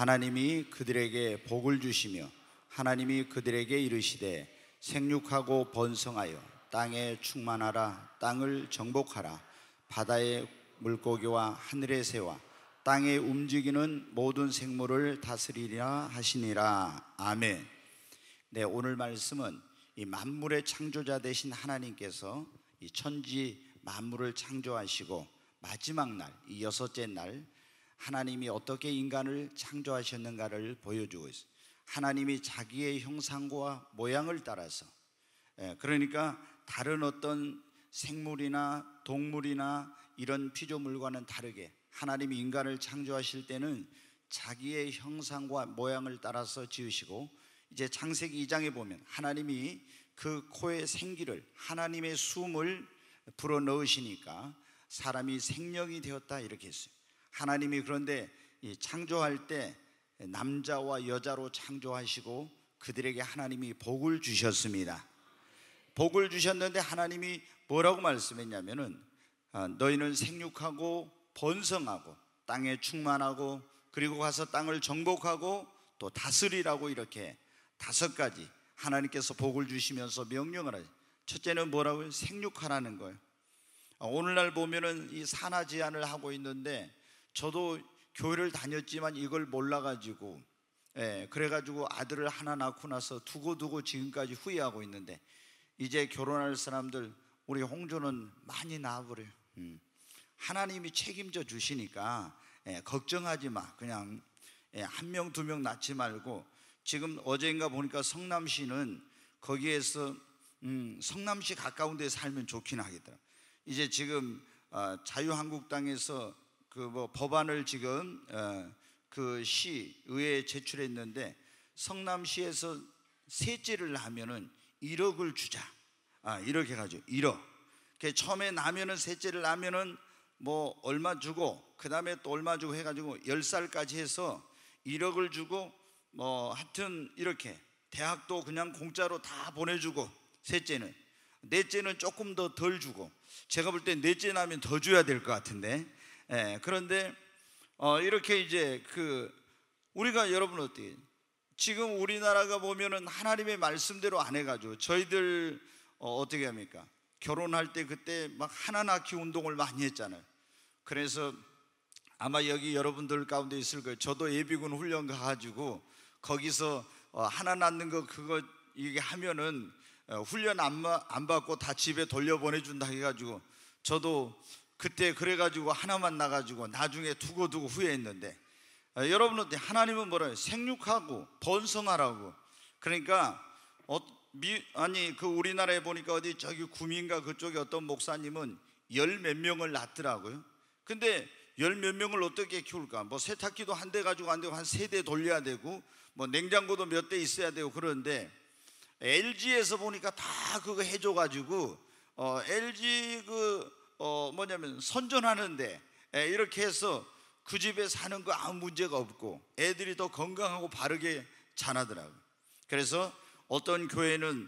하나님이 그들에게 복을 주시며 하나님이 그들에게 이르시되 생육하고 번성하여 땅에 충만하라. 땅을 정복하라. 바다의 물고기와 하늘의 새와 땅에 움직이는 모든 생물을 다스리라 하시니라. 아멘. 네, 오늘 말씀은 이 만물의 창조자 되신 하나님께서 이 천지 만물을 창조하시고 마지막 날, 이 여섯째 날 하나님이 어떻게 인간을 창조하셨는가를 보여주고 있어요. 하나님이 자기의 형상과 모양을 따라서, 그러니까 다른 어떤 생물이나 동물이나 이런 피조물과는 다르게 하나님이 인간을 창조하실 때는 자기의 형상과 모양을 따라서 지으시고, 이제 창세기 2장에 보면 하나님이 그 코에 생기를, 하나님의 숨을 불어넣으시니까 사람이 생명이 되었다 이렇게 했어요. 하나님이 그런데 창조할 때 남자와 여자로 창조하시고 그들에게 하나님이 복을 주셨습니다. 복을 주셨는데 하나님이 뭐라고 말씀했냐면은 너희는 생육하고 번성하고 땅에 충만하고 그리고 가서 땅을 정복하고 또 다스리라고 이렇게 5가지 하나님께서 복을 주시면서 명령을 하죠. 첫째는 뭐라고요? 생육하라는 거예요. 오늘날 보면은 이 산하 제한을 하고 있는데 저도 교회를 다녔지만 이걸 몰라가지고 그래가지고 아들을 하나 낳고 나서 두고 지금까지 후회하고 있는데, 이제 결혼할 사람들 우리 홍조는 많이 낳아버려요. 하나님이 책임져 주시니까 걱정하지 마. 그냥 1명 2명 낳지 말고, 지금 어제인가 보니까 성남시는 거기에서 성남시 가까운 데 살면 좋긴 하겠더라. 이제 지금 자유한국당에서 그 법안을 지금 그 시의회에 제출했는데, 성남시에서 셋째를 하면은 1억을 주자. 이렇게 가지고 1억. 처음에 나면은 셋째를 나면은 뭐 얼마 주고 그 다음에 또 얼마 주고 해가지고 10살까지 해서 1억을 주고, 뭐 하여튼 이렇게 대학도 그냥 공짜로 다 보내주고, 셋째는. 넷째는 조금 더 덜 주고, 제가 볼 때 넷째 나면 더 줘야 될 것 같은데, 그런데 이렇게 이제 우리가, 여러분 어때요? 지금 우리나라가 보면은 하나님의 말씀대로 안 해가지고 저희들 어떻게 합니까? 결혼할 때 그때 막 하나 낳기 운동을 많이 했잖아요. 그래서 아마 여기 여러분들 가운데 있을 거예요. 저도 예비군 훈련 가가지고 거기서 하나 낳는 거 그거 이게 하면은 훈련 안 받고 다 집에 돌려보내준다 해가지고 저도 그때 그래가지고 하나만 나가지고 나중에 두고 후회했는데, 여러분은 하나님은 뭐라요? 생육하고 번성하라고. 그러니까 그 우리나라에 보니까 어디 저기 구민가 그쪽에 어떤 목사님은 10몇 명을 낳더라고요. 근데 10몇 명을 어떻게 키울까? 뭐 세탁기도 한 대 가지고 안 되고 한 3대 돌려야 되고, 뭐 냉장고도 몇 대 있어야 되고. 그런데 LG에서 보니까 다 그거 해줘가지고 LG 뭐냐면 선전하는데 이렇게 해서 그 집에 사는 거 아무 문제가 없고 애들이 더 건강하고 바르게 자라더라고요. 그래서 어떤 교회는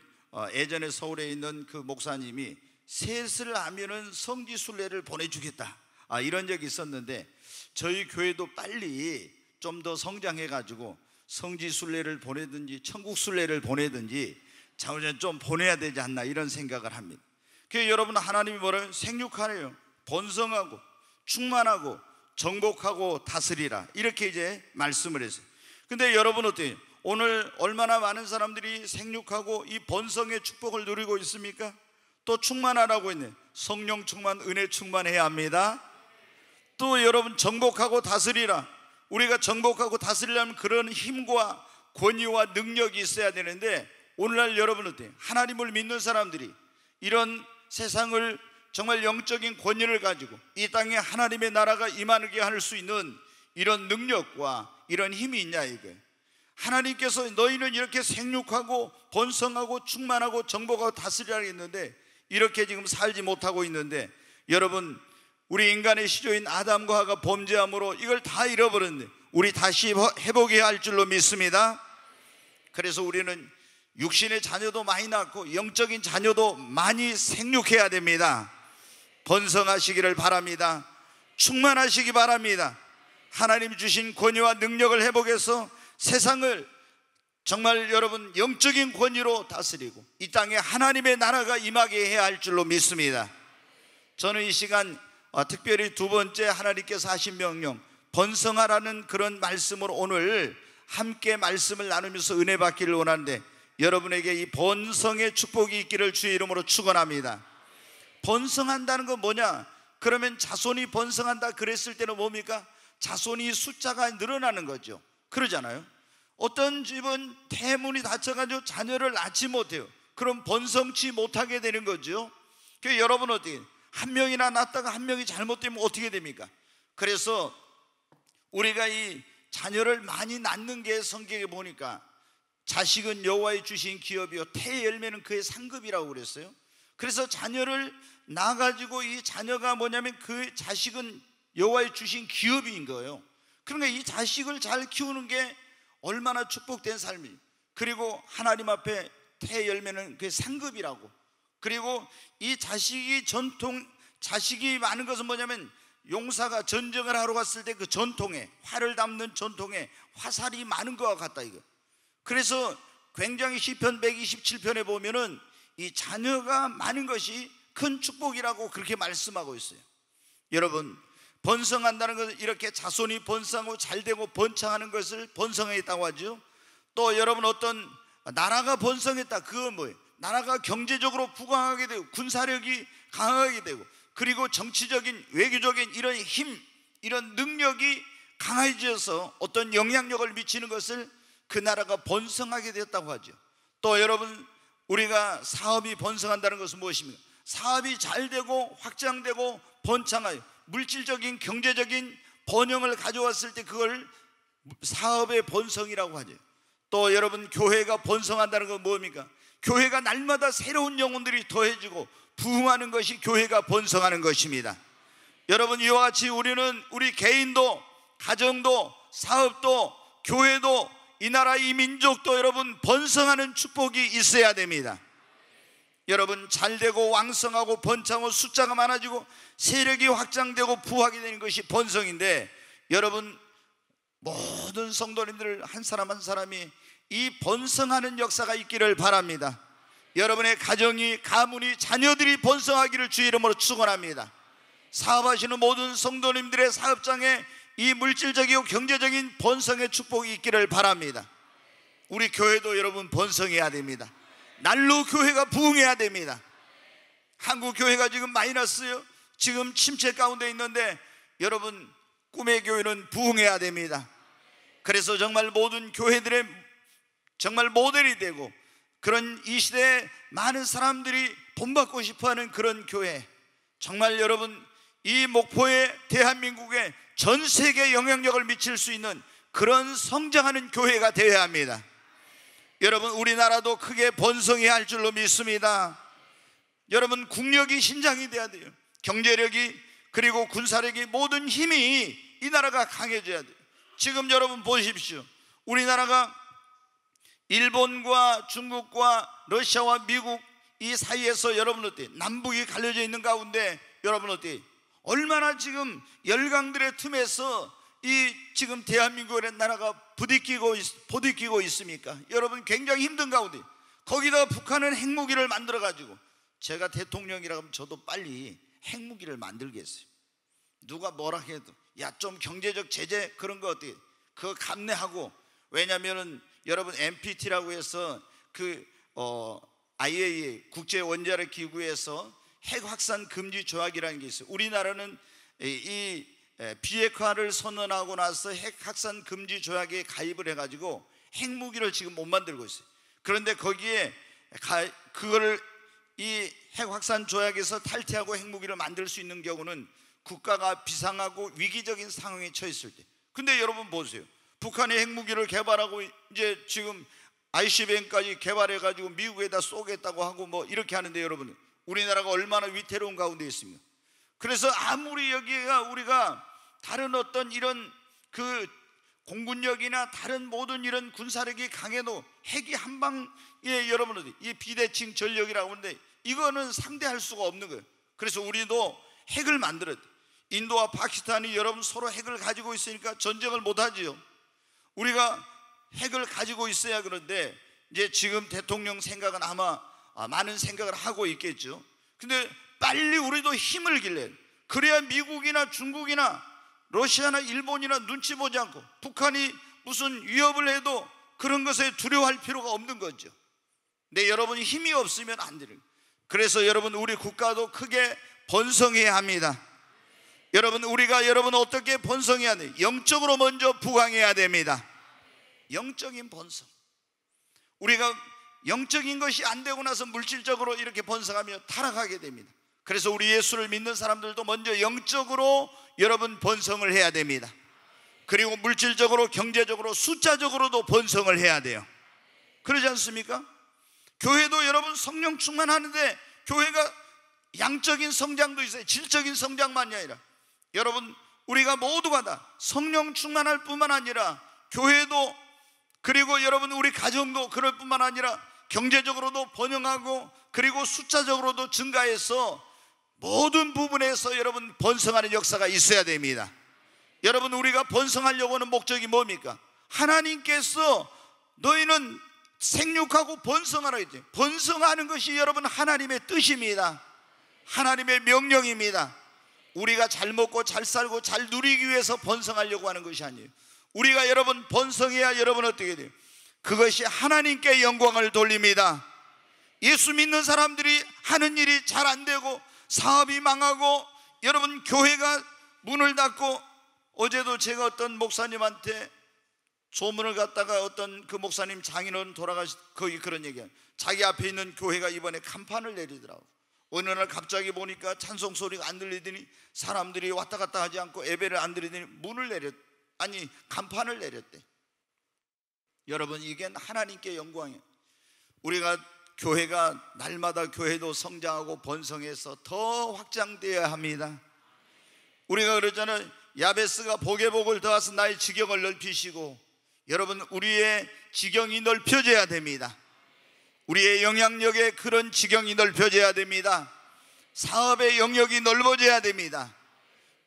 예전에 서울에 있는 그 목사님이 셋을 하면은 성지순례를 보내주겠다, 이런 적이 있었는데, 저희 교회도 빨리 좀 더 성장해가지고 성지순례를 보내든지 천국순례를 보내든지 자우전 좀 보내야 되지 않나 이런 생각을 합니다. 그래서 여러분, 하나님이 뭐래요? 생육하래요. 번성하고 충만하고 정복하고 다스리라, 이렇게 이제 말씀을 했어요. 근데 여러분 어때요? 오늘 얼마나 많은 사람들이 생육하고 이 번성의 축복을 누리고 있습니까? 또 충만하라고 했네. 성령 충만, 은혜 충만해야 합니다. 또 여러분, 정복하고 다스리라. 우리가 정복하고 다스리려면 그런 힘과 권위와 능력이 있어야 되는데, 오늘날 여러분 어때요? 하나님을 믿는 사람들이 이런 세상을 정말 영적인 권위를 가지고 이 땅에 하나님의 나라가 임하게 할 수 있는 이런 능력과 이런 힘이 있냐 이거예요. 하나님께서 너희는 이렇게 생육하고 번성하고 충만하고 정복하고 다스리라 했는데 이렇게 지금 살지 못하고 있는데, 여러분, 우리 인간의 시조인 아담과 하가 범죄함으로 이걸 다 잃어버렸는데 우리 다시 회복해야 할 줄로 믿습니다. 그래서 우리는 육신의 자녀도 많이 낳고 영적인 자녀도 많이 생육해야 됩니다. 번성하시기를 바랍니다. 충만하시기 바랍니다. 하나님이 주신 권위와 능력을 회복해서 세상을 정말 여러분 영적인 권위로 다스리고 이 땅에 하나님의 나라가 임하게 해야 할 줄로 믿습니다. 저는 이 시간 특별히 두 번째 하나님께서 하신 명령 번성하라는 그런 말씀으로 오늘 함께 말씀을 나누면서 은혜 받기를 원하는데, 여러분에게 이 번성의 축복이 있기를 주의 이름으로 축원합니다. 번성한다는 건 뭐냐? 그러면 자손이 번성한다 그랬을 때는 뭡니까? 자손이 숫자가 늘어나는 거죠. 그러잖아요. 어떤 집은 대문이 닫혀가지고 자녀를 낳지 못해요. 그럼 번성치 못하게 되는 거죠. 그래서 여러분 어떻게 한 명이나 낳다가 한 명이 잘못되면 어떻게 됩니까? 그래서 우리가 이 자녀를 많이 낳는 게 성경에 보니까 자식은 여호와의 주신 기업이요 태의 열매는 그의 상급이라고 그랬어요. 그래서 자녀를 낳아가지고 이 자녀가 뭐냐면 그 자식은 여호와의 주신 기업인 거예요. 그러니까 이 자식을 잘 키우는 게 얼마나 축복된 삶이, 그리고 하나님 앞에 태의 열매는 그의 상급이라고. 그리고 이 자식이 많은 것은 뭐냐면 용사가 전쟁을 하러 갔을 때 그 전통에, 활을 담는 전통에 화살이 많은 것과 같다 이거. 그래서 굉장히 시편 127편에 보면은 이 자녀가 많은 것이 큰 축복이라고 그렇게 말씀하고 있어요. 여러분, 번성한다는 것은 이렇게 자손이 번성하고 잘되고 번창하는 것을 번성했다고 하죠. 또 여러분 어떤 나라가 번성했다, 그건 뭐예요? 나라가 경제적으로 부강하게 되고 군사력이 강하게 되고 그리고 정치적인 외교적인 이런 힘, 이런 능력이 강해져서 어떤 영향력을 미치는 것을 그 나라가 번성하게 되었다고 하죠. 또 여러분, 우리가 사업이 번성한다는 것은 무엇입니까? 사업이 잘 되고 확장되고 번창하여 물질적인 경제적인 번영을 가져왔을 때 그걸 사업의 번성이라고 하죠. 또 여러분, 교회가 번성한다는 건 뭡니까? 교회가 날마다 새로운 영혼들이 더해지고 부흥하는 것이 교회가 번성하는 것입니다. 여러분, 이와 같이 우리는 우리 개인도 가정도 사업도 교회도 이 나라 이 민족도 여러분 번성하는 축복이 있어야 됩니다. 여러분, 잘되고 왕성하고 번창하고 숫자가 많아지고 세력이 확장되고 부하게 되는 것이 번성인데, 여러분 모든 성도님들 한 사람 한 사람이 이 번성하는 역사가 있기를 바랍니다. 여러분의 가정이, 가문이, 자녀들이 번성하기를 주의 이름으로 축원합니다. 사업하시는 모든 성도님들의 사업장에 이 물질적이고 경제적인 번성의 축복이 있기를 바랍니다. 우리 교회도 여러분 번성해야 됩니다. 날로 교회가 부흥해야 됩니다. 한국 교회가 지금 마이너스요, 지금 침체 가운데 있는데 여러분 꿈의 교회는 부흥해야 됩니다. 그래서 정말 모든 교회들의 정말 모델이 되고 그런 이 시대에 많은 사람들이 본받고 싶어하는 그런 교회, 정말 여러분 이 목포의 대한민국에 전 세계 영향력을 미칠 수 있는 그런 성장하는 교회가 되어야 합니다. 여러분, 우리나라도 크게 번성해야 할 줄로 믿습니다. 여러분, 국력이 신장이 돼야 돼요. 경제력이 그리고 군사력이 모든 힘이 이 나라가 강해져야 돼요. 지금 여러분 보십시오. 우리나라가 일본과 중국과 러시아와 미국 이 사이에서 여러분 어때? 남북이 갈려져 있는 가운데 여러분 어때? 얼마나 지금 열강들의 틈에서 이 지금 대한민국의 나라가 부딪히고 있습니까? 여러분 굉장히 힘든 가운데 거기다가 북한은 핵무기를 만들어 가지고, 제가 대통령이라고 하면 저도 빨리 핵무기를 만들겠어요. 누가 뭐라 해도 야 좀 경제적 제재 그런 거 어떻게 그거 감내하고, 왜냐면은 여러분 NPT라고 해서 그 IAEA 국제 원자력 기구에서 핵 확산 금지 조약이라는 게 있어요. 우리나라는 이 비핵화를 선언하고 나서 핵 확산 금지 조약에 가입을 해가지고 핵무기를 지금 못 만들고 있어요. 그런데 거기에 그거를 이 핵 확산 조약에서 탈퇴하고 핵무기를 만들 수 있는 경우는 국가가 비상하고 위기적인 상황에 처했을 때. 근데 여러분 보세요. 북한이 핵무기를 개발하고 이제 지금 ICBM까지 개발해가지고 미국에다 쏘겠다고 하고 뭐 이렇게 하는데, 여러분 우리나라가 얼마나 위태로운 가운데 있습니까? 그래서 아무리 여기가 우리가 다른 어떤 이런 그 공군력이나 다른 모든 이런 군사력이 강해도 핵이 한 방에 여러분 이 비대칭 전력이라고 하는데 이거는 상대할 수가 없는 거예요. 그래서 우리도 핵을 만들어야 돼. 인도와 파키스탄이 여러분 서로 핵을 가지고 있으니까 전쟁을 못하지요. 우리가 핵을 가지고 있어야. 그런데 이제 지금 대통령 생각은 아마 많은 생각을 하고 있겠죠. 근데 빨리 우리도 힘을 길래, 그래야 미국이나 중국이나 러시아나 일본이나 눈치 보지 않고 북한이 무슨 위협을 해도 그런 것에 두려워할 필요가 없는 거죠. 근데 여러분이 힘이 없으면 안 돼요. 그래서 여러분 우리 국가도 크게 번성해야 합니다. 여러분 우리가 어떻게 번성해야 돼요? 영적으로 먼저 부강해야 됩니다. 영적인 번성. 우리가 영적인 것이 안 되고 나서 물질적으로 이렇게 번성하며 타락하게 됩니다. 그래서 우리 예수를 믿는 사람들도 먼저 영적으로 여러분 번성을 해야 됩니다. 그리고 물질적으로, 경제적으로, 숫자적으로도 번성을 해야 돼요. 그러지 않습니까? 교회도 여러분 성령 충만하는데 교회가 양적인 성장도 있어요. 질적인 성장만이 아니라 여러분 우리가 모두가 다 성령 충만할 뿐만 아니라 교회도, 그리고 여러분 우리 가정도 그럴 뿐만 아니라 경제적으로도 번영하고 그리고 숫자적으로도 증가해서 모든 부분에서 여러분 번성하는 역사가 있어야 됩니다. 여러분 우리가 번성하려고 하는 목적이 뭡니까? 하나님께서 너희는 생육하고 번성하라 했죠. 번성하는 것이 여러분 하나님의 뜻입니다. 하나님의 명령입니다. 우리가 잘 먹고 잘 살고 잘 누리기 위해서 번성하려고 하는 것이 아니에요. 우리가 여러분 번성해야 여러분 어떻게 돼요? 그것이 하나님께 영광을 돌립니다. 예수 믿는 사람들이 하는 일이 잘 안 되고 사업이 망하고 여러분 교회가 문을 닫고, 어제도 제가 어떤 목사님한테 소문을 갖다가 어떤 그 목사님 장인어른 돌아가시 거기 그런 얘기야. 자기 앞에 있는 교회가 이번에 간판을 내리더라고. 어느 날 갑자기 보니까 찬송 소리가 안 들리더니 사람들이 왔다 갔다 하지 않고 예배를 안 드리더니 간판을 내렸대. 여러분 이게 하나님께 영광이에요. 우리가 교회가 날마다 교회도 성장하고 번성해서 더 확장되어야 합니다. 우리가 그러잖아요. 야베스가 복에 복을 더하사 나의 지경을 넓히시고, 여러분 우리의 지경이 넓혀져야 됩니다. 우리의 영향력에 그런 지경이 넓혀져야 됩니다. 사업의 영역이 넓어져야 됩니다.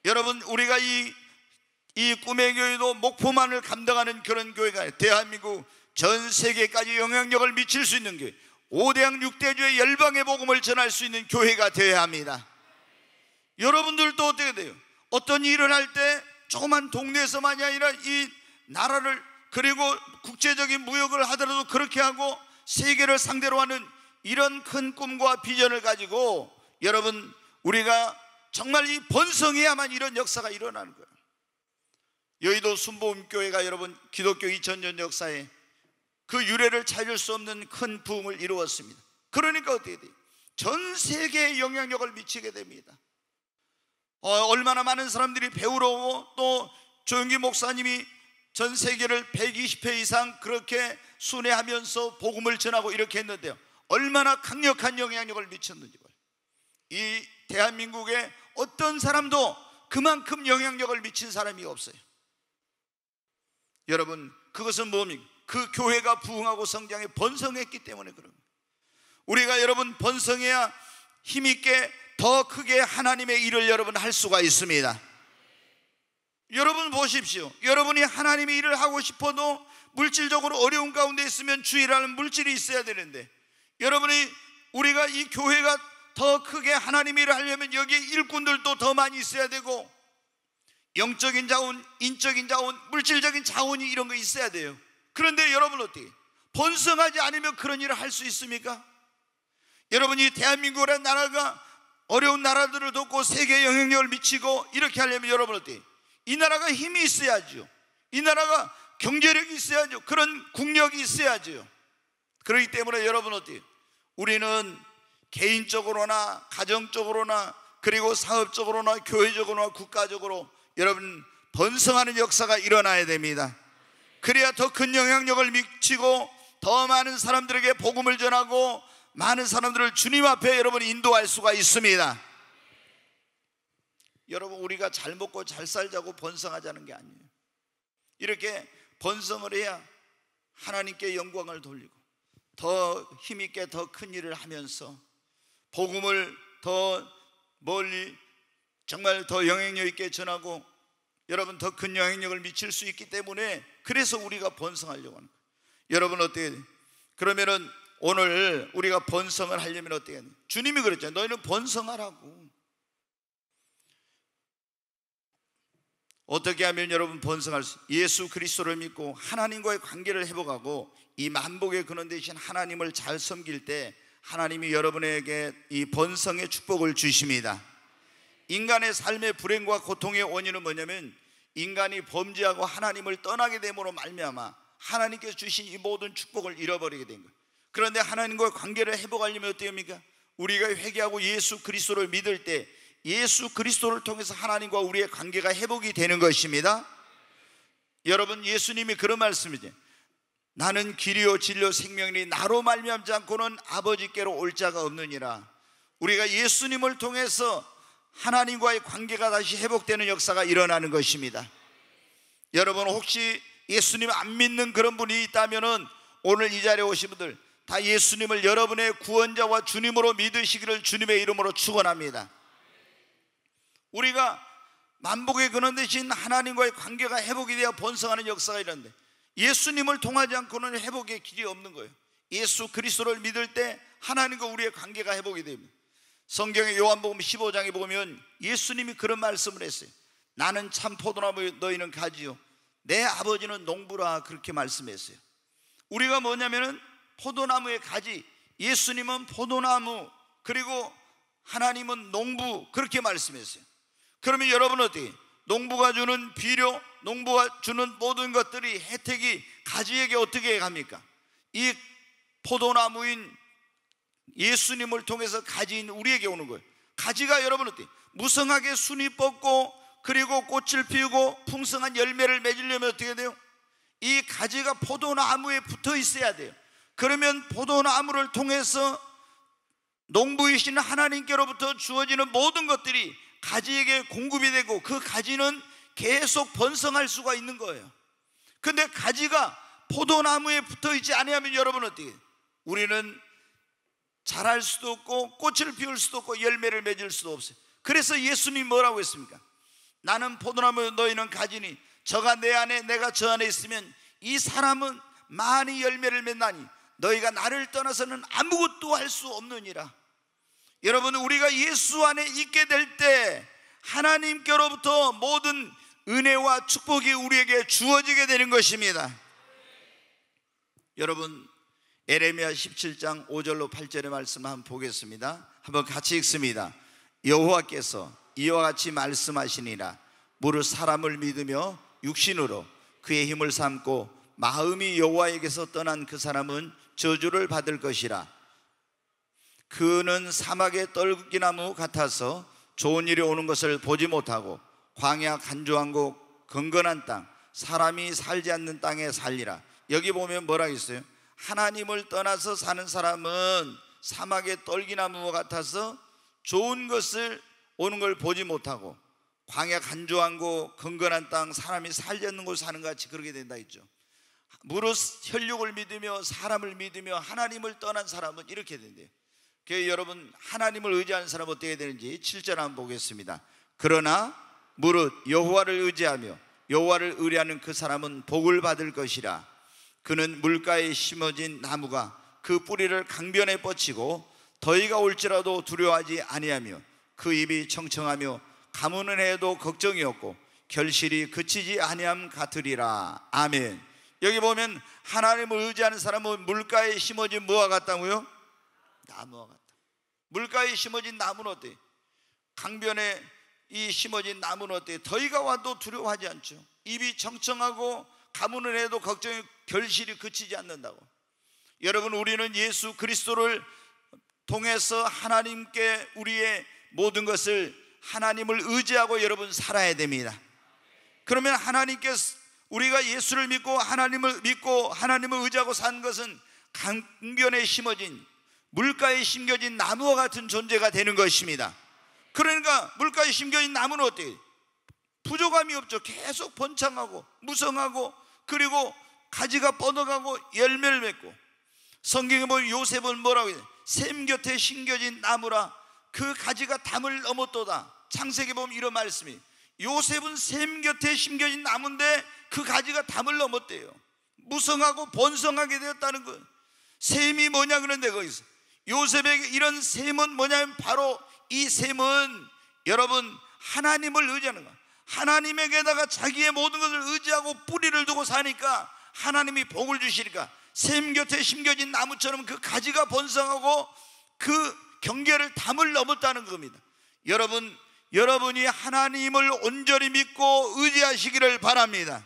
여러분 우리가 이 꿈의 교회도 목포만을 감당하는 그런 교회가 대한민국 전 세계까지 영향력을 미칠 수 있는 교회, 5대양 6대주의 열방의 복음을 전할 수 있는 교회가 되어야 합니다. 여러분들도 어떻게 돼요? 어떤 일을 할 때 조그만 동네에서만이 아니라 이 나라를, 그리고 국제적인 무역을 하더라도 그렇게 하고 세계를 상대로 하는 이런 큰 꿈과 비전을 가지고 여러분 우리가 정말 이 번성해야만 이런 역사가 일어나는 거예요. 여의도 순복음교회가 여러분 기독교 2000년 역사에 그 유래를 찾을 수 없는 큰 부흥을 이루었습니다. 그러니까 어떻게 돼요? 전 세계에 영향력을 미치게 됩니다. 얼마나 많은 사람들이 배우러 오고, 또 조영기 목사님이 전 세계를 120회 이상 그렇게 순회하면서 복음을 전하고 이렇게 했는데요, 얼마나 강력한 영향력을 미쳤는지 봐요. 이 대한민국에 어떤 사람도 그만큼 영향력을 미친 사람이 없어요. 여러분 그것은 뭡니까? 그 교회가 부흥하고 성장해 번성했기 때문에 그런 거예요. 우리가 여러분 번성해야 힘있게 더 크게 하나님의 일을 여러분 할 수가 있습니다. 여러분 보십시오. 여러분이 하나님의 일을 하고 싶어도 물질적으로 어려운 가운데 있으면 주일하는 물질이 있어야 되는데, 우리가 이 교회가 더 크게 하나님의 일을 하려면 여기에 일꾼들도 더 많이 있어야 되고, 영적인 자원, 인적인 자원, 물질적인 자원이 이런 거 있어야 돼요. 그런데 여러분 어떻게 번성하지 않으면 그런 일을 할 수 있습니까? 여러분이 대한민국이라는 나라가 어려운 나라들을 돕고 세계에 영향력을 미치고 이렇게 하려면 여러분 어때요? 이 나라가 힘이 있어야죠. 이 나라가 경제력이 있어야죠. 그런 국력이 있어야죠. 그렇기 때문에 여러분 어때요? 우리는 개인적으로나 가정적으로나 그리고 사업적으로나 교회적으로나 국가적으로 여러분 번성하는 역사가 일어나야 됩니다. 그래야 더 큰 영향력을 미치고 더 많은 사람들에게 복음을 전하고 많은 사람들을 주님 앞에 여러분이 인도할 수가 있습니다. 여러분 우리가 잘 먹고 잘 살자고 번성하자는 게 아니에요. 이렇게 번성을 해야 하나님께 영광을 돌리고 더 힘있게 더 큰 일을 하면서 복음을 더 멀리 정말 더 영향력 있게 전하고 여러분 더 큰 영향력을 미칠 수 있기 때문에 그래서 우리가 번성하려고 하는 거예요. 여러분 어떻게 돼요? 그러면은 오늘 우리가 번성을 하려면 어떻게 해야 돼요? 주님이 그랬죠. 너희는 번성하라고. 어떻게 하면 여러분 번성할 수, 예수 그리스도를 믿고 하나님과의 관계를 회복하고 이 만복의 근원 되신 하나님을 잘 섬길 때 하나님이 여러분에게 이 번성의 축복을 주십니다. 인간의 삶의 불행과 고통의 원인은 뭐냐면 인간이 범죄하고 하나님을 떠나게 됨으로 말미암아 하나님께서 주신 이 모든 축복을 잃어버리게 된 거예요. 그런데 하나님과의 관계를 회복하려면 어떻게 합니까? 우리가 회개하고 예수 그리스도를 믿을 때 예수 그리스도를 통해서 하나님과 우리의 관계가 회복이 되는 것입니다. 여러분, 예수님이 그런 말씀이죠. 나는 길이요 진리요 생명이니 나로 말미암지 않고는 아버지께로 올 자가 없느니라. 우리가 예수님을 통해서 하나님과의 관계가 다시 회복되는 역사가 일어나는 것입니다. 여러분, 혹시 예수님 안 믿는 그런 분이 있다면 오늘 이 자리에 오신 분들 다 예수님을 여러분의 구원자와 주님으로 믿으시기를 주님의 이름으로 축원합니다. 우리가 만복의 근원 되신 하나님과의 관계가 회복이 되어 번성하는 역사가 이런데 예수님을 통하지 않고는 회복의 길이 없는 거예요. 예수 그리스도를 믿을 때 하나님과 우리의 관계가 회복이 됩니다. 성경의 요한복음 15장에 보면 예수님이 그런 말씀을 했어요. 나는 참 포도나무, 너희는 가지요 내 아버지는 농부라, 그렇게 말씀했어요. 우리가 뭐냐면은 포도나무의 가지, 예수님은 포도나무, 그리고 하나님은 농부, 그렇게 말씀했어요. 그러면 여러분 어떻게? 농부가 주는 비료, 농부가 주는 모든 것들이 혜택이 가지에게 어떻게 갑니까? 이 포도나무인 예수님을 통해서 가지인 우리에게 오는 거예요. 가지가 여러분 어때? 무성하게 순이 뻗고 그리고 꽃을 피우고 풍성한 열매를 맺으려면 어떻게 돼요? 이 가지가 포도나무에 붙어 있어야 돼요. 그러면 포도나무를 통해서 농부이신 하나님께로부터 주어지는 모든 것들이 가지에게 공급이 되고 그 가지는 계속 번성할 수가 있는 거예요. 근데 가지가 포도나무에 붙어 있지 않으면 여러분 어떻게? 우리는 자랄 수도 없고 꽃을 피울 수도 없고 열매를 맺을 수도 없어요. 그래서 예수님이 뭐라고 했습니까? 나는 포도나무, 너희는 가지니 저가 내 안에 내가 저 안에 있으면 이 사람은 많이 열매를 맺나니 너희가 나를 떠나서는 아무것도 할 수 없느니라. 여러분, 우리가 예수 안에 있게 될 때 하나님께로부터 모든 은혜와 축복이 우리에게 주어지게 되는 것입니다. 여러분, 에레미야 17장 5절로 8절의 말씀 한번 보겠습니다. 한번 같이 읽습니다. 여호와께서 이와 같이 말씀하시니라. 무릇 사람을 믿으며 육신으로 그의 힘을 삼고 마음이 여호와에게서 떠난 그 사람은 저주를 받을 것이라. 그는 사막의 떨기나무 같아서 좋은 일이 오는 것을 보지 못하고 광야 간조한 곳 건건한 땅, 사람이 살지 않는 땅에 살리라. 여기 보면 뭐라고 있어요? 하나님을 떠나서 사는 사람은 사막의 떨기나무 같아서 좋은 것을 오는 걸 보지 못하고 광야 간조한 곳 건건한 땅, 사람이 살지 않는 곳 사는 것 같이 그렇게 된다 했죠. 무릇 혈육을 믿으며 사람을 믿으며 하나님을 떠난 사람은 이렇게 된대요. 그래서 여러분, 하나님을 의지하는 사람은 어떻게 되는지 7절 한번 보겠습니다. 그러나 무릇 여호와를 의지하며 여호와를 의뢰하는 그 사람은 복을 받을 것이라. 그는 물가에 심어진 나무가 그 뿌리를 강변에 뻗치고 더위가 올지라도 두려워하지 아니하며 그 입이 청청하며 가무는 해도 걱정이 없고 결실이 그치지 아니함 같으리라. 아멘. 여기 보면 하나님을 의지하는 사람은 물가에 심어진 뭐와 같다고요? 나무와 같다. 물가에 심어진 나무는 어때? 강변에 이 심어진 나무는 어때? 더위가 와도 두려워하지 않죠. 입이 청청하고 가무는 해도 걱정이, 결실이 그치지 않는다고. 여러분, 우리는 예수 그리스도를 통해서 하나님께 우리의 모든 것을, 하나님을 의지하고 여러분 살아야 됩니다. 그러면 하나님께서, 우리가 예수를 믿고 하나님을 의지하고 사는 것은 강변에 심어진, 물가에 심겨진 나무와 같은 존재가 되는 것입니다. 그러니까 물가에 심겨진 나무는 어때요? 부족함이 없죠. 계속 번창하고 무성하고 그리고 가지가 뻗어가고 열매를 맺고. 성경에 보면 요셉은 뭐라고 해요? 샘 곁에 심겨진 나무라 그 가지가 담을 넘었도다. 창세기 보면 이런 말씀이, 요셉은 셈 곁에 심겨진 나무인데 그 가지가 담을 넘었대요. 무성하고 번성하게 되었다는 거예요. 셈이 뭐냐 그런데 거기서 요셉에게 이런 셈은 뭐냐면 바로 이 셈은 여러분 하나님을 의지하는 거예요. 하나님에게다가 자기의 모든 것을 의지하고 뿌리를 두고 사니까 하나님이 복을 주시니까 셈 곁에 심겨진 나무처럼 그 가지가 번성하고 그 경계를 담을 넘었다는 겁니다. 여러분이 하나님을 온전히 믿고 의지하시기를 바랍니다.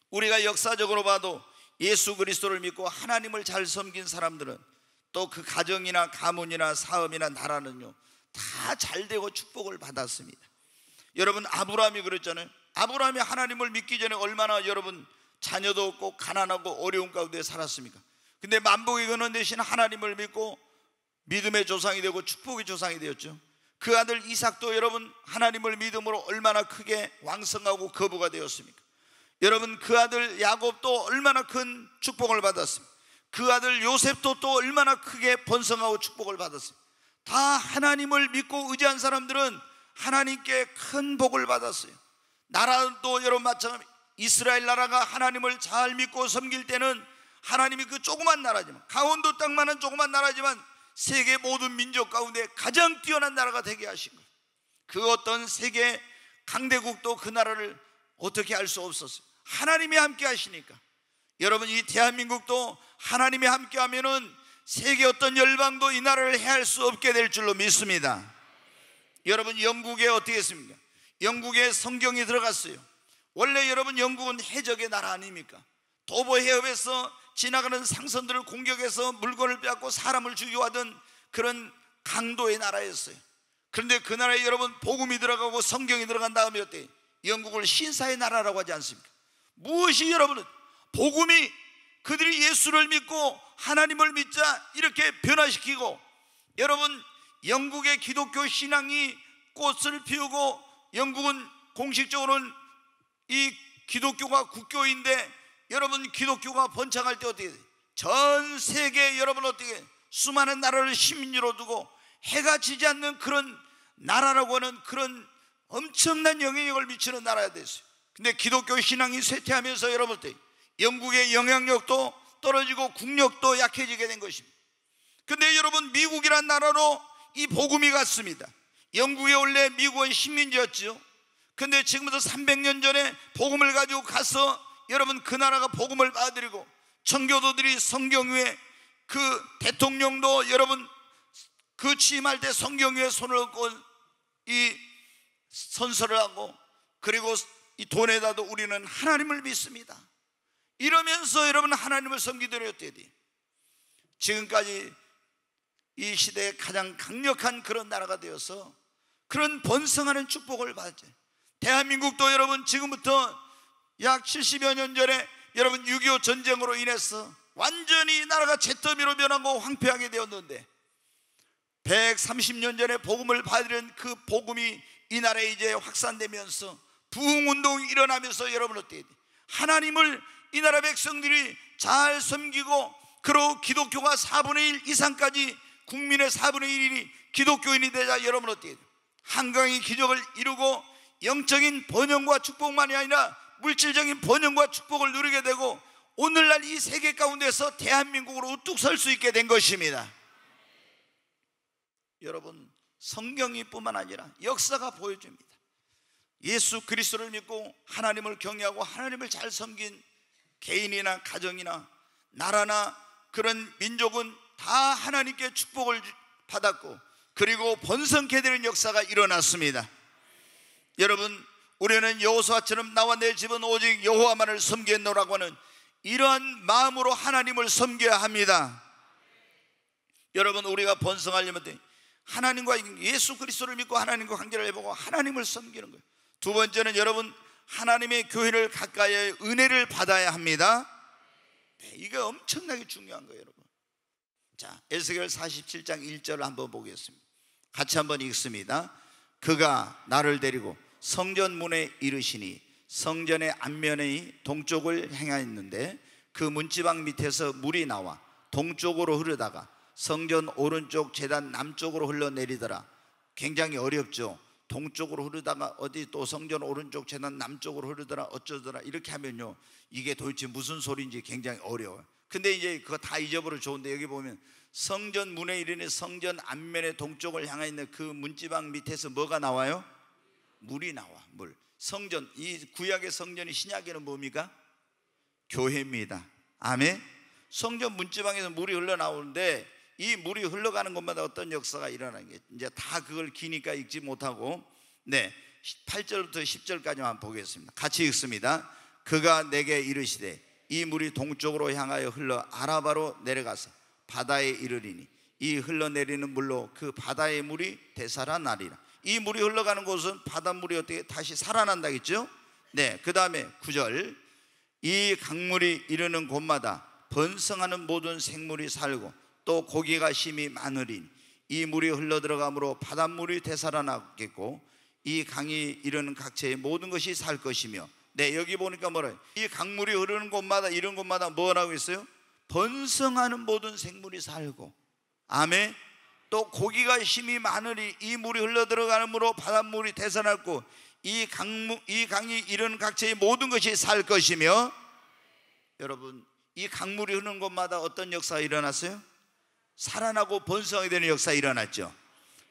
우리가 역사적으로 봐도 예수 그리스도를 믿고 하나님을 잘 섬긴 사람들은 또 그 가정이나 가문이나 사업이나 나라는요 다 잘되고 축복을 받았습니다. 여러분 아브라함이 그랬잖아요. 아브라함이 하나님을 믿기 전에 얼마나 여러분 자녀도 없고 가난하고 어려운 가운데 살았습니까? 근데 만복의 근원 대신 하나님을 믿고 믿음의 조상이 되고 축복의 조상이 되었죠. 그 아들 이삭도 여러분 하나님을 믿음으로 얼마나 크게 왕성하고 거부가 되었습니까? 여러분 그 아들 야곱도 얼마나 큰 축복을 받았습니까? 그 아들 요셉도 또 얼마나 크게 번성하고 축복을 받았습니까? 다 하나님을 믿고 의지한 사람들은 하나님께 큰 복을 받았어요. 나라도 여러분 마찬가지, 이스라엘 나라가 하나님을 잘 믿고 섬길 때는 하나님이 그 조그만 나라지만, 강원도 땅만한 조그만 나라지만 세계 모든 민족 가운데 가장 뛰어난 나라가 되게 하신 거예요. 그 어떤 세계 강대국도 그 나라를 어떻게 할 수 없었어요. 하나님이 함께 하시니까. 여러분 이 대한민국도 하나님이 함께 하면은 세계 어떤 열방도 이 나라를 해할 수 없게 될 줄로 믿습니다. 여러분 영국에 어떻게 했습니까? 영국에 성경이 들어갔어요. 원래 여러분 영국은 해적의 나라 아닙니까? 도보 해협에서 지나가는 상선들을 공격해서 물건을 빼앗고 사람을 죽여하던 그런 강도의 나라였어요. 그런데 그 나라에 여러분 복음이 들어가고 성경이 들어간 다음에 어때요? 영국을 신사의 나라라고 하지 않습니까? 무엇이 여러분은 복음이 그들이 예수를 믿고 하나님을 믿자 이렇게 변화시키고, 여러분 영국의 기독교 신앙이 꽃을 피우고 영국은 공식적으로는 이 기독교가 국교인데 여러분 기독교가 번창할 때 어떻게 돼요? 전 세계에 여러분 어떻게 수많은 나라를 식민지로 두고 해가 지지 않는 그런 나라라고 하는 그런 엄청난 영향력을 미치는 나라가 됐어요. 근데 기독교 신앙이 쇠퇴하면서 여러분 때 영국의 영향력도 떨어지고 국력도 약해지게 된 것입니다. 근데 여러분 미국이란 나라로 이 복음이 갔습니다. 영국이 원래 미국은 식민지였죠. 근데 지금부터 300년 전에 복음을 가지고 가서 여러분 그 나라가 복음을 받아들이고 청교도들이 성경 위에 그 대통령도 여러분 그 취임할 때 성경 위에 손을 얹고 이 선서를 하고, 그리고 이 돈에다도 우리는 하나님을 믿습니다 이러면서 여러분 하나님을 섬기도록 어때야 돼요? 지금까지 이 시대에 가장 강력한 그런 나라가 되어서 그런 번성하는 축복을 받죠. 대한민국도 여러분 지금부터 약 70여 년 전에 여러분 6.25 전쟁으로 인해서 완전히 나라가 잿더미로 변하고 황폐하게 되었는데 130년 전에 복음을 받은 그 복음이 이 나라에 이제 확산되면서 부흥운동이 일어나면서 여러분 어때야 돼요? 하나님을 이 나라 백성들이 잘 섬기고, 그리고 기독교가 4분의 1 이상까지 국민의 4분의 1이 기독교인이 되자 여러분 어때야 돼요? 한강의 기적을 이루고 영적인 번영과 축복만이 아니라 물질적인 번영과 축복을 누리게 되고 오늘날 이 세계 가운데서 대한민국으로 우뚝 설 수 있게 된 것입니다. 여러분 성경이 뿐만 아니라 역사가 보여줍니다. 예수 그리스도를 믿고 하나님을 경외하고 하나님을 잘 섬긴 개인이나 가정이나 나라나 그런 민족은 다 하나님께 축복을 받았고 그리고 번성케 되는 역사가 일어났습니다. 여러분 우리는 여호수아처럼 나와 내 집은 오직 여호와만을 섬기겠노라고 하는 이러한 마음으로 하나님을 섬겨야 합니다. 여러분 우리가 번성하려면 하나님과 예수 그리스도를 믿고 하나님과 관계를 해보고 하나님을 섬기는 거예요. 두 번째는 여러분 하나님의 교회를 가까이 은혜를 받아야 합니다. 이게 엄청나게 중요한 거예요 여러분. 자, 에스겔 47장 1절을 한번 보겠습니다. 같이 한번 읽습니다. 그가 나를 데리고 성전 문에 이르시니 성전의 앞면의 동쪽을 행하였는데 그 문지방 밑에서 물이 나와 동쪽으로 흐르다가 성전 오른쪽 제단 남쪽으로 흘러내리더라. 굉장히 어렵죠. 동쪽으로 흐르다가 어디 또 성전 오른쪽 재단 남쪽으로 흐르더라 어쩌더라 이렇게 하면요, 이게 도대체 무슨 소리인지 굉장히 어려워요. 근데 이제 그거 다 잊어버려 좋은데, 여기 보면 성전 문에 이르는 성전 앞면의 동쪽을 향해 있는 그 문지방 밑에서 뭐가 나와요? 물이 나와. 물. 성전, 이 구약의 성전이 신약에는 뭡니까? 교회입니다. 아멘. 성전 문지방에서 물이 흘러나오는데, 이 물이 흘러가는 곳마다 어떤 역사가 일어나는 게, 이제 다 그걸 기니까 읽지 못하고 8절부터 10절까지만 보겠습니다. 같이 읽습니다. 그가 내게 이르시되 이 물이 동쪽으로 향하여 흘러 아라바로 내려가서 바다에 이르리니 이 흘러내리는 물로 그 바다의 물이 되살아나리라. 이 물이 흘러가는 곳은 바닷물이 어떻게 다시 살아난다겠죠? 그 다음에 9절, 이 강물이 이르는 곳마다 번성하는 모든 생물이 살고 또 고기가 심히 많으리니 이 물이 흘러들어가므로 바닷물이 되살아나겠고 이 강이 이르는 각처의 모든 것이 살 것이며, 여기 보니까 뭐라요? 이 강물이 흐르는 곳마다 이런 곳마다 뭐라고 했어요? 번성하는 모든 생물이 살고, 아멘. 또 고기가 힘이 많으니 이 물이 흘러들어가므로 바닷물이 되살아났고 이 강이 이르는 각처의 모든 것이 살 것이며. 여러분, 이 강물이 흐르는 곳마다 어떤 역사가 일어났어요? 살아나고 번성하게 되는 역사가 일어났죠.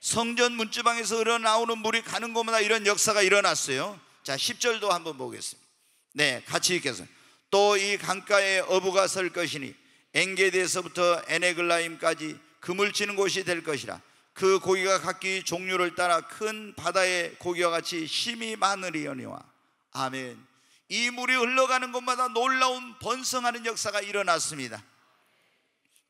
성전 문지방에서 흘러나오는 물이 가는 곳마다 이런 역사가 일어났어요. 자, 10절도 한번 보겠습니다. 같이 읽겠습니다. 또 이 강가에 어부가 설 것이니 엔게디에서부터 에네글라임까지 금을 치는 곳이 될 것이라. 그 고기가 각기 종류를 따라 큰 바다의 고기와 같이 힘이 많으리오니와. 아멘. 이 물이 흘러가는 곳마다 놀라운 번성하는 역사가 일어났습니다.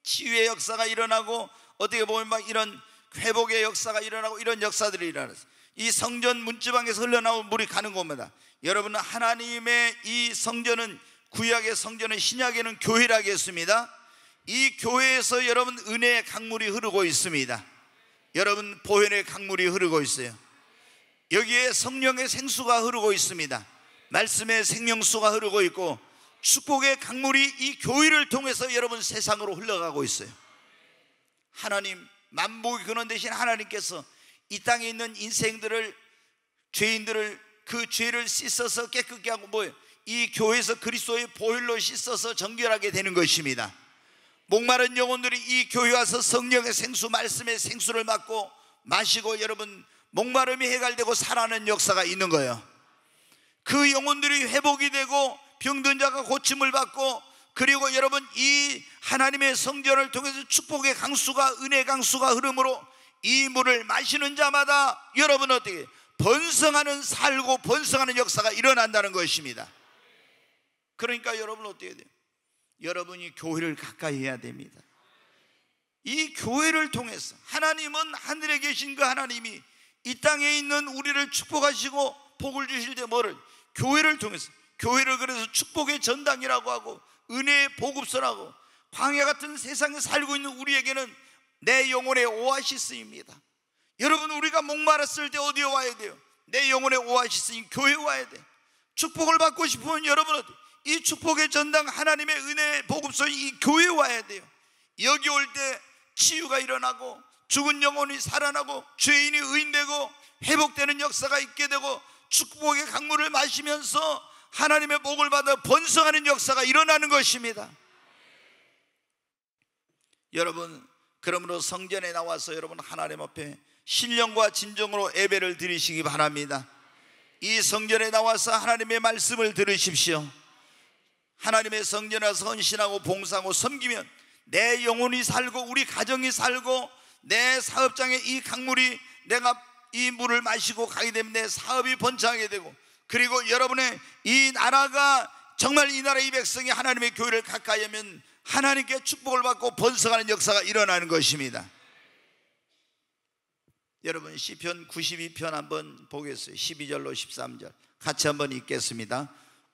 치유의 역사가 일어나고, 어떻게 보면 막 이런 회복의 역사가 일어나고, 이런 역사들이 일어났어요. 이 성전 문지방에서 흘러나온 물이 가는 곳마다, 여러분, 하나님의 이 성전은, 구약의 성전은, 신약에는 교회라고 했습니다. 이 교회에서 여러분 은혜의 강물이 흐르고 있습니다. 여러분 보혈의 강물이 흐르고 있어요. 여기에 성령의 생수가 흐르고 있습니다. 말씀의 생명수가 흐르고 있고, 축복의 강물이 이 교회를 통해서 여러분 세상으로 흘러가고 있어요. 하나님, 만복의 근원 되신 하나님께서 이 땅에 있는 인생들을, 죄인들을, 그 죄를 씻어서 깨끗게 하고, 뭐예요? 이 교회에서 그리스도의 보혈로 씻어서 정결하게 되는 것입니다. 목마른 영혼들이 이 교회 와서 성령의 생수, 말씀의 생수를 맞고 마시고, 여러분 목마름이 해갈되고 살아나는 역사가 있는 거예요. 그 영혼들이 회복이 되고 병든 자가 고침을 받고, 그리고 여러분 이 하나님의 성전을 통해서 축복의 강수가, 은혜 강수가 흐름으로 이 물을 마시는 자마다 여러분 어떻게 번성하는, 살고 번성하는 역사가 일어난다는 것입니다. 그러니까 여러분 어떻게 돼요? 여러분이 교회를 가까이 해야 됩니다. 이 교회를 통해서 하나님은, 하늘에 계신 그 하나님이 이 땅에 있는 우리를 축복하시고 복을 주실 때 뭐를? 교회를 통해서. 교회를 그래서 축복의 전당이라고 하고 은혜의 보급소라고, 광야 같은 세상에 살고 있는 우리에게는 내 영혼의 오아시스입니다. 여러분, 우리가 목마랐을 때 어디에 와야 돼요? 내 영혼의 오아시스인 교회에 와야 돼. 축복을 받고 싶으면 여러분은 이 축복의 전당, 하나님의 은혜의 보급소인 이 교회에 와야 돼요. 여기 올 때 치유가 일어나고, 죽은 영혼이 살아나고, 죄인이 의인되고 회복되는 역사가 있게 되고, 축복의 강물을 마시면서 하나님의 복을 받아 번성하는 역사가 일어나는 것입니다. 여러분, 그러므로 성전에 나와서 여러분 하나님 앞에 신령과 진정으로 예배를 드리시기 바랍니다. 이 성전에 나와서 하나님의 말씀을 들으십시오. 하나님의 성전에 와서 헌신하고 봉사하고 섬기면 내 영혼이 살고, 우리 가정이 살고, 내 사업장에 이 강물이, 내가 이 물을 마시고 가게 되면 내 사업이 번창하게 되고, 그리고 여러분의 이 나라가, 정말 이 나라 이 백성이 하나님의 교회를 가까이 하면 하나님께 축복을 받고 번성하는 역사가 일어나는 것입니다. 여러분 시편 92편 한번 보겠어요. 12절로 13절 같이 한번 읽겠습니다.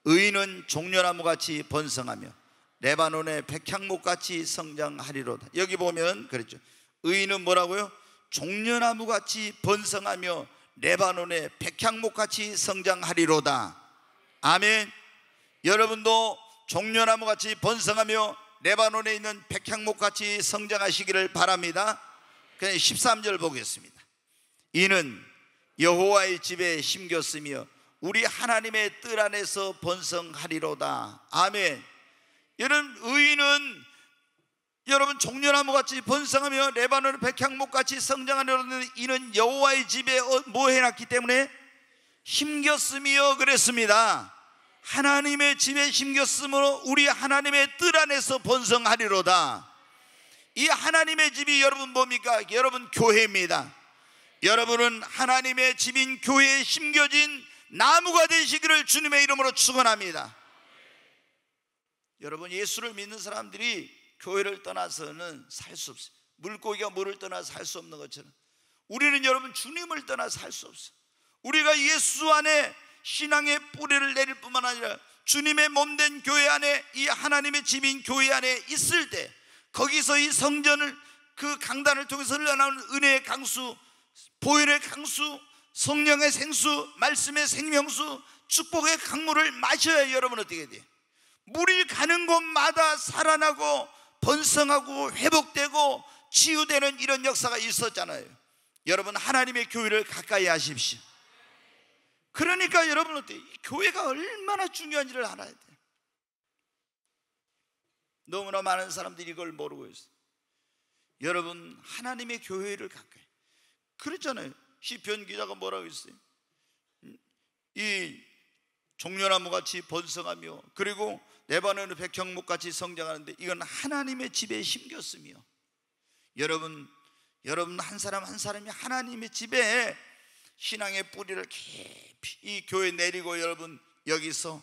의인은 종려나무같이 번성하며 레바논의 백향목같이 성장하리로다. 여기 보면 그랬죠. 의인은 뭐라고요? 종려나무같이 번성하며 레바논의 백향목같이 성장하리로다. 아멘. 여러분도 종려나무같이 번성하며 레바논에 있는 백향목같이 성장하시기를 바랍니다. 그냥 13절 보겠습니다. 이는 여호와의 집에 심겼으며 우리 하나님의 뜰 안에서 번성하리로다. 아멘. 여러분, 의인은 여러분 종려나무같이 번성하며 레바논 백향목같이 성장하려는 이는 여호와의 집에 뭐 해놨기 때문에? 심겼으며 그랬습니다. 하나님의 집에 심겼으므로 우리 하나님의 뜰 안에서 번성하리로다. 이 하나님의 집이 여러분 뭡니까? 여러분 교회입니다. 여러분은 하나님의 집인 교회에 심겨진 나무가 되시기를 주님의 이름으로 축원합니다. 여러분, 예수를 믿는 사람들이 교회를 떠나서는 살 수 없어요. 물고기가 물을 떠나서 살 수 없는 것처럼 우리는 여러분 주님을 떠나서 살 수 없어요. 우리가 예수 안에 신앙의 뿌리를 내릴 뿐만 아니라 주님의 몸된 교회 안에, 이 하나님의 집인 교회 안에 있을 때 거기서 이 성전을, 그 강단을 통해서 흘러나오는 은혜의 강수, 보혈의 강수, 성령의 생수, 말씀의 생명수, 축복의 강물을 마셔야 여러분 어떻게 돼요? 물이 가는 곳마다 살아나고 번성하고 회복되고 치유되는 이런 역사가 있었잖아요. 여러분, 하나님의 교회를 가까이 하십시오. 그러니까 여러분 어때요? 이 교회가 얼마나 중요한지를 알아야 돼요. 너무나 많은 사람들이 이걸 모르고 있어요. 여러분, 하나님의 교회를 가까이, 그랬잖아요. 시편 기자가 뭐라고 했어요? 이 종려나무같이 번성하며 그리고 레바논의 백향목같이 성장하는데 이건 하나님의 집에 심겼으며, 여러분 한 사람 한 사람이 하나님의 집에 신앙의 뿌리를 깊이 이 교회에 내리고 여러분 여기서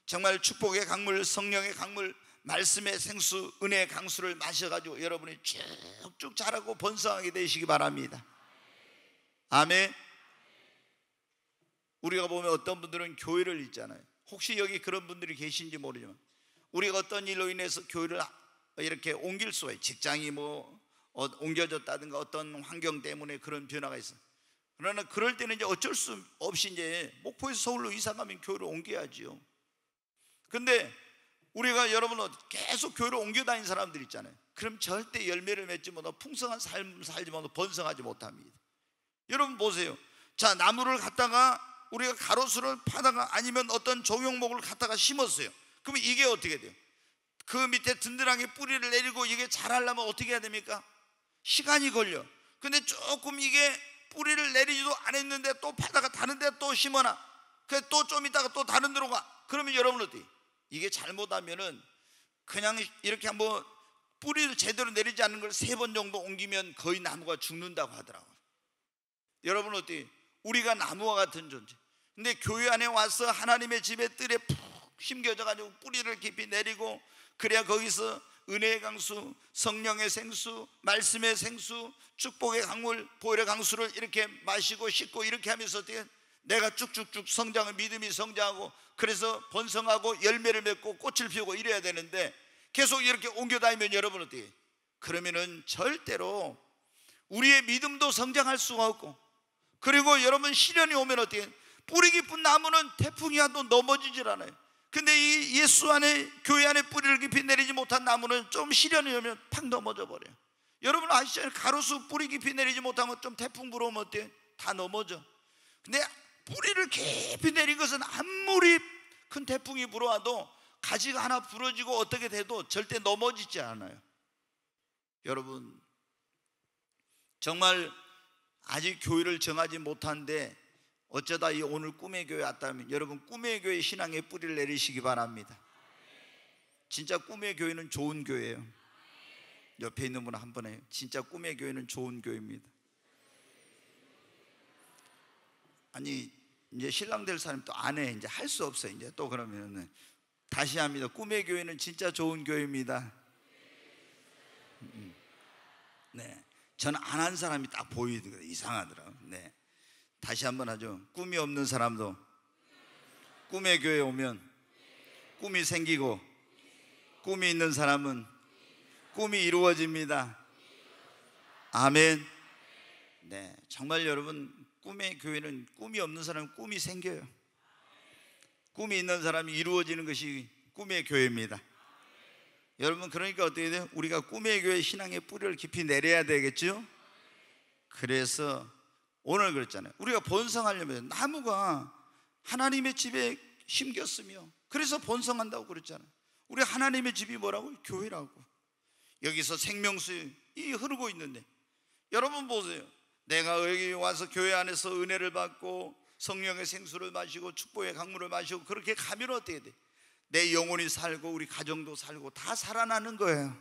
정말 축복의 강물, 성령의 강물, 말씀의 생수, 은혜의 강수를 마셔가지고 여러분이 쭉쭉 자라고 번성하게 되시기 바랍니다. 아멘. 우리가 보면 어떤 분들은 교회를 잊잖아요. 혹시 여기 그런 분들이 계신지 모르지만 우리가 어떤 일로 인해서 교회를 이렇게 옮길 수가 있어요. 직장이 뭐 옮겨졌다든가 어떤 환경 때문에 그런 변화가 있어요. 그러나 그럴 때는 이제 어쩔 수 없이 이제 목포에서 서울로 이사 가면 교회를 옮겨야지요. 근데 우리가 여러분 계속 교회를 옮겨 다니는 사람들 있잖아요. 그럼 절대 열매를 맺지 못하고 풍성한 삶을 살지 못하고 번성하지 못합니다. 여러분 보세요. 자, 나무를 갖다가 우리가 가로수를 파다가 아니면 어떤 종용목을 갖다가 심었어요. 그러면 이게 어떻게 돼요? 그 밑에 든든하게 뿌리를 내리고 이게 자라려면 어떻게 해야 됩니까? 시간이 걸려. 근데 조금 이게 뿌리를 내리지도 않았는데 또 파다가 다른 데 또 심어놔. 그래서 또 좀 있다가 또 다른 데로 가. 그러면 여러분 어때요? 이게 잘못하면은 그냥 이렇게 한번 뿌리를 제대로 내리지 않는 걸 3번 정도 옮기면 거의 나무가 죽는다고 하더라고요. 여러분 어때요? 우리가 나무와 같은 존재. 근데 교회 안에 와서 하나님의 집에 뜰에 푹 심겨져 가지고 뿌리를 깊이 내리고, 그래야 거기서 은혜의 강수, 성령의 생수, 말씀의 생수, 축복의 강물, 보혈의 강수를 이렇게 마시고 씻고 이렇게 하면서 어떻게 내가 쭉쭉쭉 성장을, 믿음이 성장하고 그래서 번성하고 열매를 맺고 꽃을 피우고 이래야 되는데 계속 이렇게 옮겨 다니면 여러분 어떻게? 그러면은 절대로 우리의 믿음도 성장할 수가 없고, 그리고 여러분 시련이 오면 어떻게? 뿌리 깊은 나무는 태풍이 와도 넘어지질 않아요. 근데 이 예수 안에, 교회 안에 뿌리를 깊이 내리지 못한 나무는 좀 시련이 오면 팍 넘어져 버려요. 여러분 아시잖아요. 가로수 뿌리 깊이 내리지 못하면 좀 태풍 불어오면 어때요? 다 넘어져. 근데 뿌리를 깊이 내린 것은 아무리 큰 태풍이 불어와도 가지가 하나 부러지고 어떻게 돼도 절대 넘어지지 않아요. 여러분 정말 아직 교회를 정하지 못한데 어쩌다 이 오늘 꿈의 교회 왔다면 여러분 꿈의 교회 신앙의 뿌리를 내리시기 바랍니다. 진짜 꿈의 교회는 좋은 교회예요. 옆에 있는 분 한 번 해요. 진짜 꿈의 교회는 좋은 교회입니다. 아니 이제 신랑 될 사람이 또 안 해. 이제 할 수 없어요. 이제 또 그러면은 다시 합니다. 꿈의 교회는 진짜 좋은 교회입니다. 네, 저는 안 한 사람이 딱 보이더라고요. 이상하더라고요. 네, 다시 한번 하죠. 꿈이 없는 사람도 꿈의 교회에 오면 꿈이 생기고, 꿈이 있는 사람은 꿈이 이루어집니다. 아멘. 네, 정말 여러분 꿈의 교회는 꿈이 없는 사람은 꿈이 생겨요. 꿈이 있는 사람이 이루어지는 것이 꿈의 교회입니다. 여러분 그러니까 어떻게 돼요? 우리가 꿈의 교회 신앙의 뿌리를 깊이 내려야 되겠죠. 그래서 오늘 그랬잖아요. 우리가 번성하려면 나무가 하나님의 집에 심겼으며 그래서 번성한다고 그랬잖아요. 우리 하나님의 집이 뭐라고? 교회라고. 여기서 생명수이 흐르고 있는데 여러분 보세요. 내가 여기 와서 교회 안에서 은혜를 받고 성령의 생수를 마시고 축복의 강물을 마시고 그렇게 가면 어떻게 돼? 내 영혼이 살고 우리 가정도 살고 다 살아나는 거예요.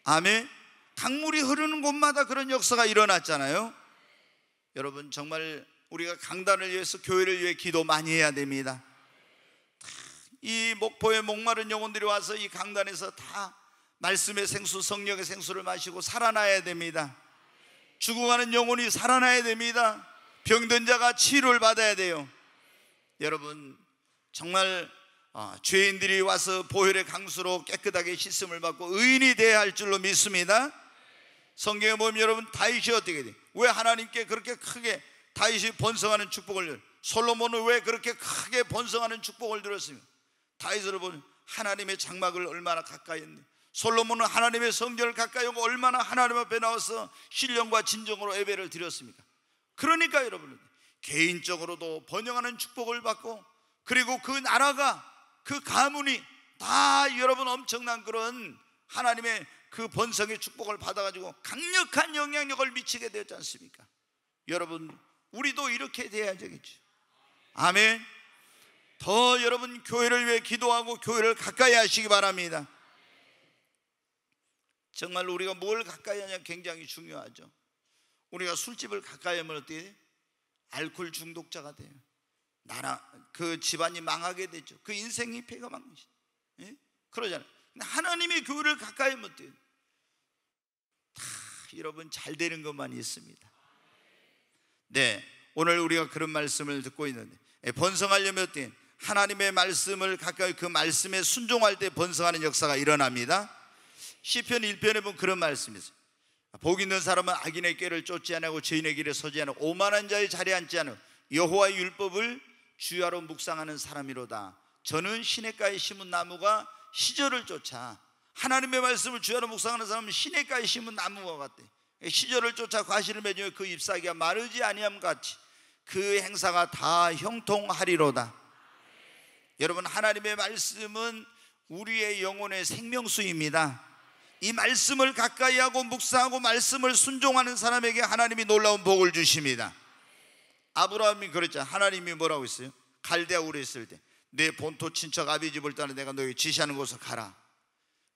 아멘. 강물이 흐르는 곳마다 그런 역사가 일어났잖아요. 여러분 정말 우리가 강단을 위해서 교회를 위해 기도 많이 해야 됩니다. 이 목포에 목마른 영혼들이 와서 이 강단에서 다 말씀의 생수 성령의 생수를 마시고 살아나야 됩니다. 죽어가는 영혼이 살아나야 됩니다. 병든 자가 치료를 받아야 돼요. 여러분 정말 죄인들이 와서 보혈의 강수로 깨끗하게 씻음을 받고 의인이 되어야 할 줄로 믿습니다. 성경에 보면 여러분 다윗이 어떻게 돼? 왜 하나님께 그렇게 크게 다윗이 번성하는 축복을, 솔로몬은 왜 그렇게 크게 번성하는 축복을 들었으며 다윗을 보면 하나님의 장막을 얼마나 가까이 했네. 솔로몬은 하나님의 성전을 가까이 오고 얼마나 하나님 앞에 나와서 신령과 진정으로 예배를 드렸습니까? 그러니까 여러분 개인적으로도 번영하는 축복을 받고 그리고 그 나라가 그 가문이 다 여러분 엄청난 그런 하나님의 그 번성의 축복을 받아가지고 강력한 영향력을 미치게 되었지 않습니까? 여러분 우리도 이렇게 돼야 되겠죠. 아멘. 더 여러분 교회를 위해 기도하고 교회를 가까이 하시기 바랍니다. 정말 우리가 뭘 가까이 하냐 굉장히 중요하죠. 우리가 술집을 가까이 하면 어떻게 돼요? 알코올 중독자가 돼요. 그 집안이 망하게 되죠. 그 인생이 폐가망신. 예? 그러잖아요. 근데 하나님의 교회를 가까이 하면 어때요? 다 여러분 잘 되는 것만 있습니다. 네, 오늘 우리가 그런 말씀을 듣고 있는데 번성하려면 어때요? 하나님의 말씀을 가까이 그 말씀에 순종할 때 번성하는 역사가 일어납니다. 시편 1편에 보면 그런 말씀이 있어요. 복 있는 사람은 악인의 꾀를 쫓지 않고 죄인의 길에 서지 않고 오만한 자의 자리에 앉지 않고 여호와의 율법을 주야로 묵상하는 사람이로다. 저는 시냇가에 심은 나무가 시절을 쫓아, 하나님의 말씀을 주야로 묵상하는 사람은 시냇가에 심은 나무와 같대. 시절을 쫓아 과실을 맺으며 그 잎사귀가 마르지 아니함 같이 그 행사가 다 형통하리로다. 여러분 하나님의 말씀은 우리의 영혼의 생명수입니다. 이 말씀을 가까이 하고 묵상하고 말씀을 순종하는 사람에게 하나님이 놀라운 복을 주십니다. 아브라함이 그랬잖아. 하나님이 뭐라고 했어요? 갈대아 우르에 있을 때 내 본토 친척 아비 집을 떠나 내가 너에게 지시하는 곳으로 가라.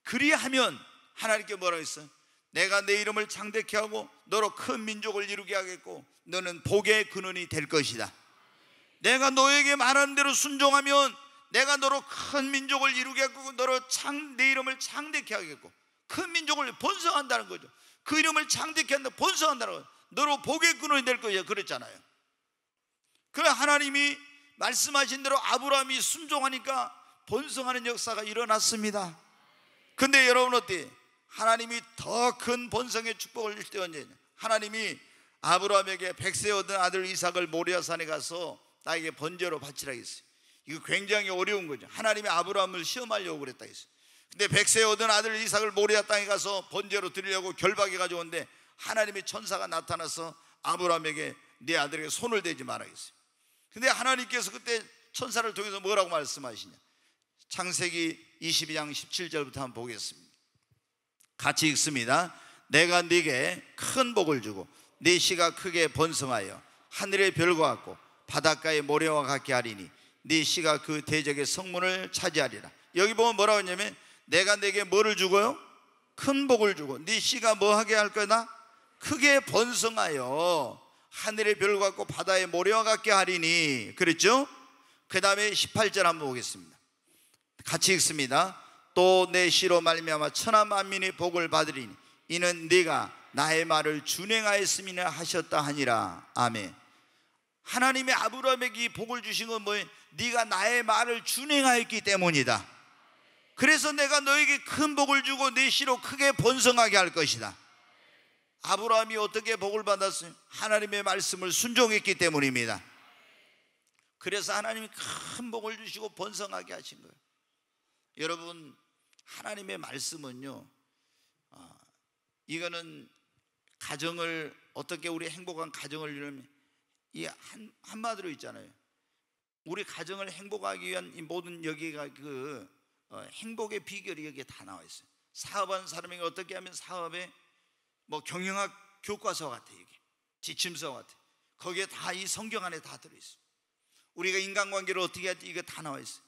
그리하면 하나님께 뭐라고 했어요? 내가 내 이름을 창대케 하고 너로 큰 민족을 이루게 하겠고 너는 복의 근원이 될 것이다. 내가 너에게 말하는 대로 순종하면 내가 너로 큰 민족을 이루게 하고 너로 내 이름을 창대케 하겠고 큰 민족을 번성한다는 거죠. 그 이름을 창대케 한다, 번성한다는 거죠. 너로 복의 근원이 될 것이야 그랬잖아요. 그래 하나님이 말씀하신 대로 아브라함이 순종하니까 번성하는 역사가 일어났습니다. 근데 여러분 어때요? 하나님이 더 큰 번성의 축복을 줄 때 언제냐? 하나님이 아브라함에게 100세 얻은 아들 이삭을 모리아산에 가서 나에게 번제로 바치라 했어요. 이거 굉장히 어려운 거죠. 하나님이 아브라함을 시험하려고 그랬다 했어요. 근데 100세 얻은 아들 이삭을 모리아 땅에 가서 번제로 드리려고 결박해 가져오는데 하나님의 천사가 나타나서 아브라함에게 네 아들에게 손을 대지 마라 했어요. 근데 하나님께서 그때 천사를 통해서 뭐라고 말씀하시냐? 창세기 22장 17절부터 한번 보겠습니다. 같이 읽습니다. 내가 네게 큰 복을 주고 네 씨가 크게 번성하여 하늘의 별과 같고 바닷가의 모래와 같게 하리니 네 씨가 그 대적의 성문을 차지하리라. 여기 보면 뭐라고 했냐면 내가 네게 뭐를 주고요? 큰 복을 주고 네 씨가 뭐 하게 할 거다? 크게 번성하여 하늘의 별과 같고 바다의 모래와 같게 하리니 그랬죠? 그 다음에 18절 한번 보겠습니다. 같이 읽습니다. 또 내 씨로 말미암아 천하 만민의 복을 받으리니 이는 네가 나의 말을 준행하였음이나 하셨다 하니라. 아멘. 하나님의 아브라함에게 복을 주신 건 뭐예요? 네가 나의 말을 준행하였기 때문이다. 그래서 내가 너에게 큰 복을 주고 내 씨로 크게 번성하게 할 것이다. 아브라함이 어떻게 복을 받았어요? 하나님의 말씀을 순종했기 때문입니다. 그래서 하나님이 큰 복을 주시고 번성하게 하신 거예요. 여러분 하나님의 말씀은요 이거는 가정을 어떻게 우리 행복한 가정을 이루면, 이 한마디로 있잖아요. 우리 가정을 행복하기 위한 이 모든 여기가 행복의 비결이 여기에 다 나와 있어요. 사업하는 사람에게 어떻게 하면 사업에 경영학 교과서 같아, 이게 지침서 같아. 거기에 다 이 성경 안에 다 들어있어. 우리가 인간관계를 어떻게 할지 이거 다 나와 있어.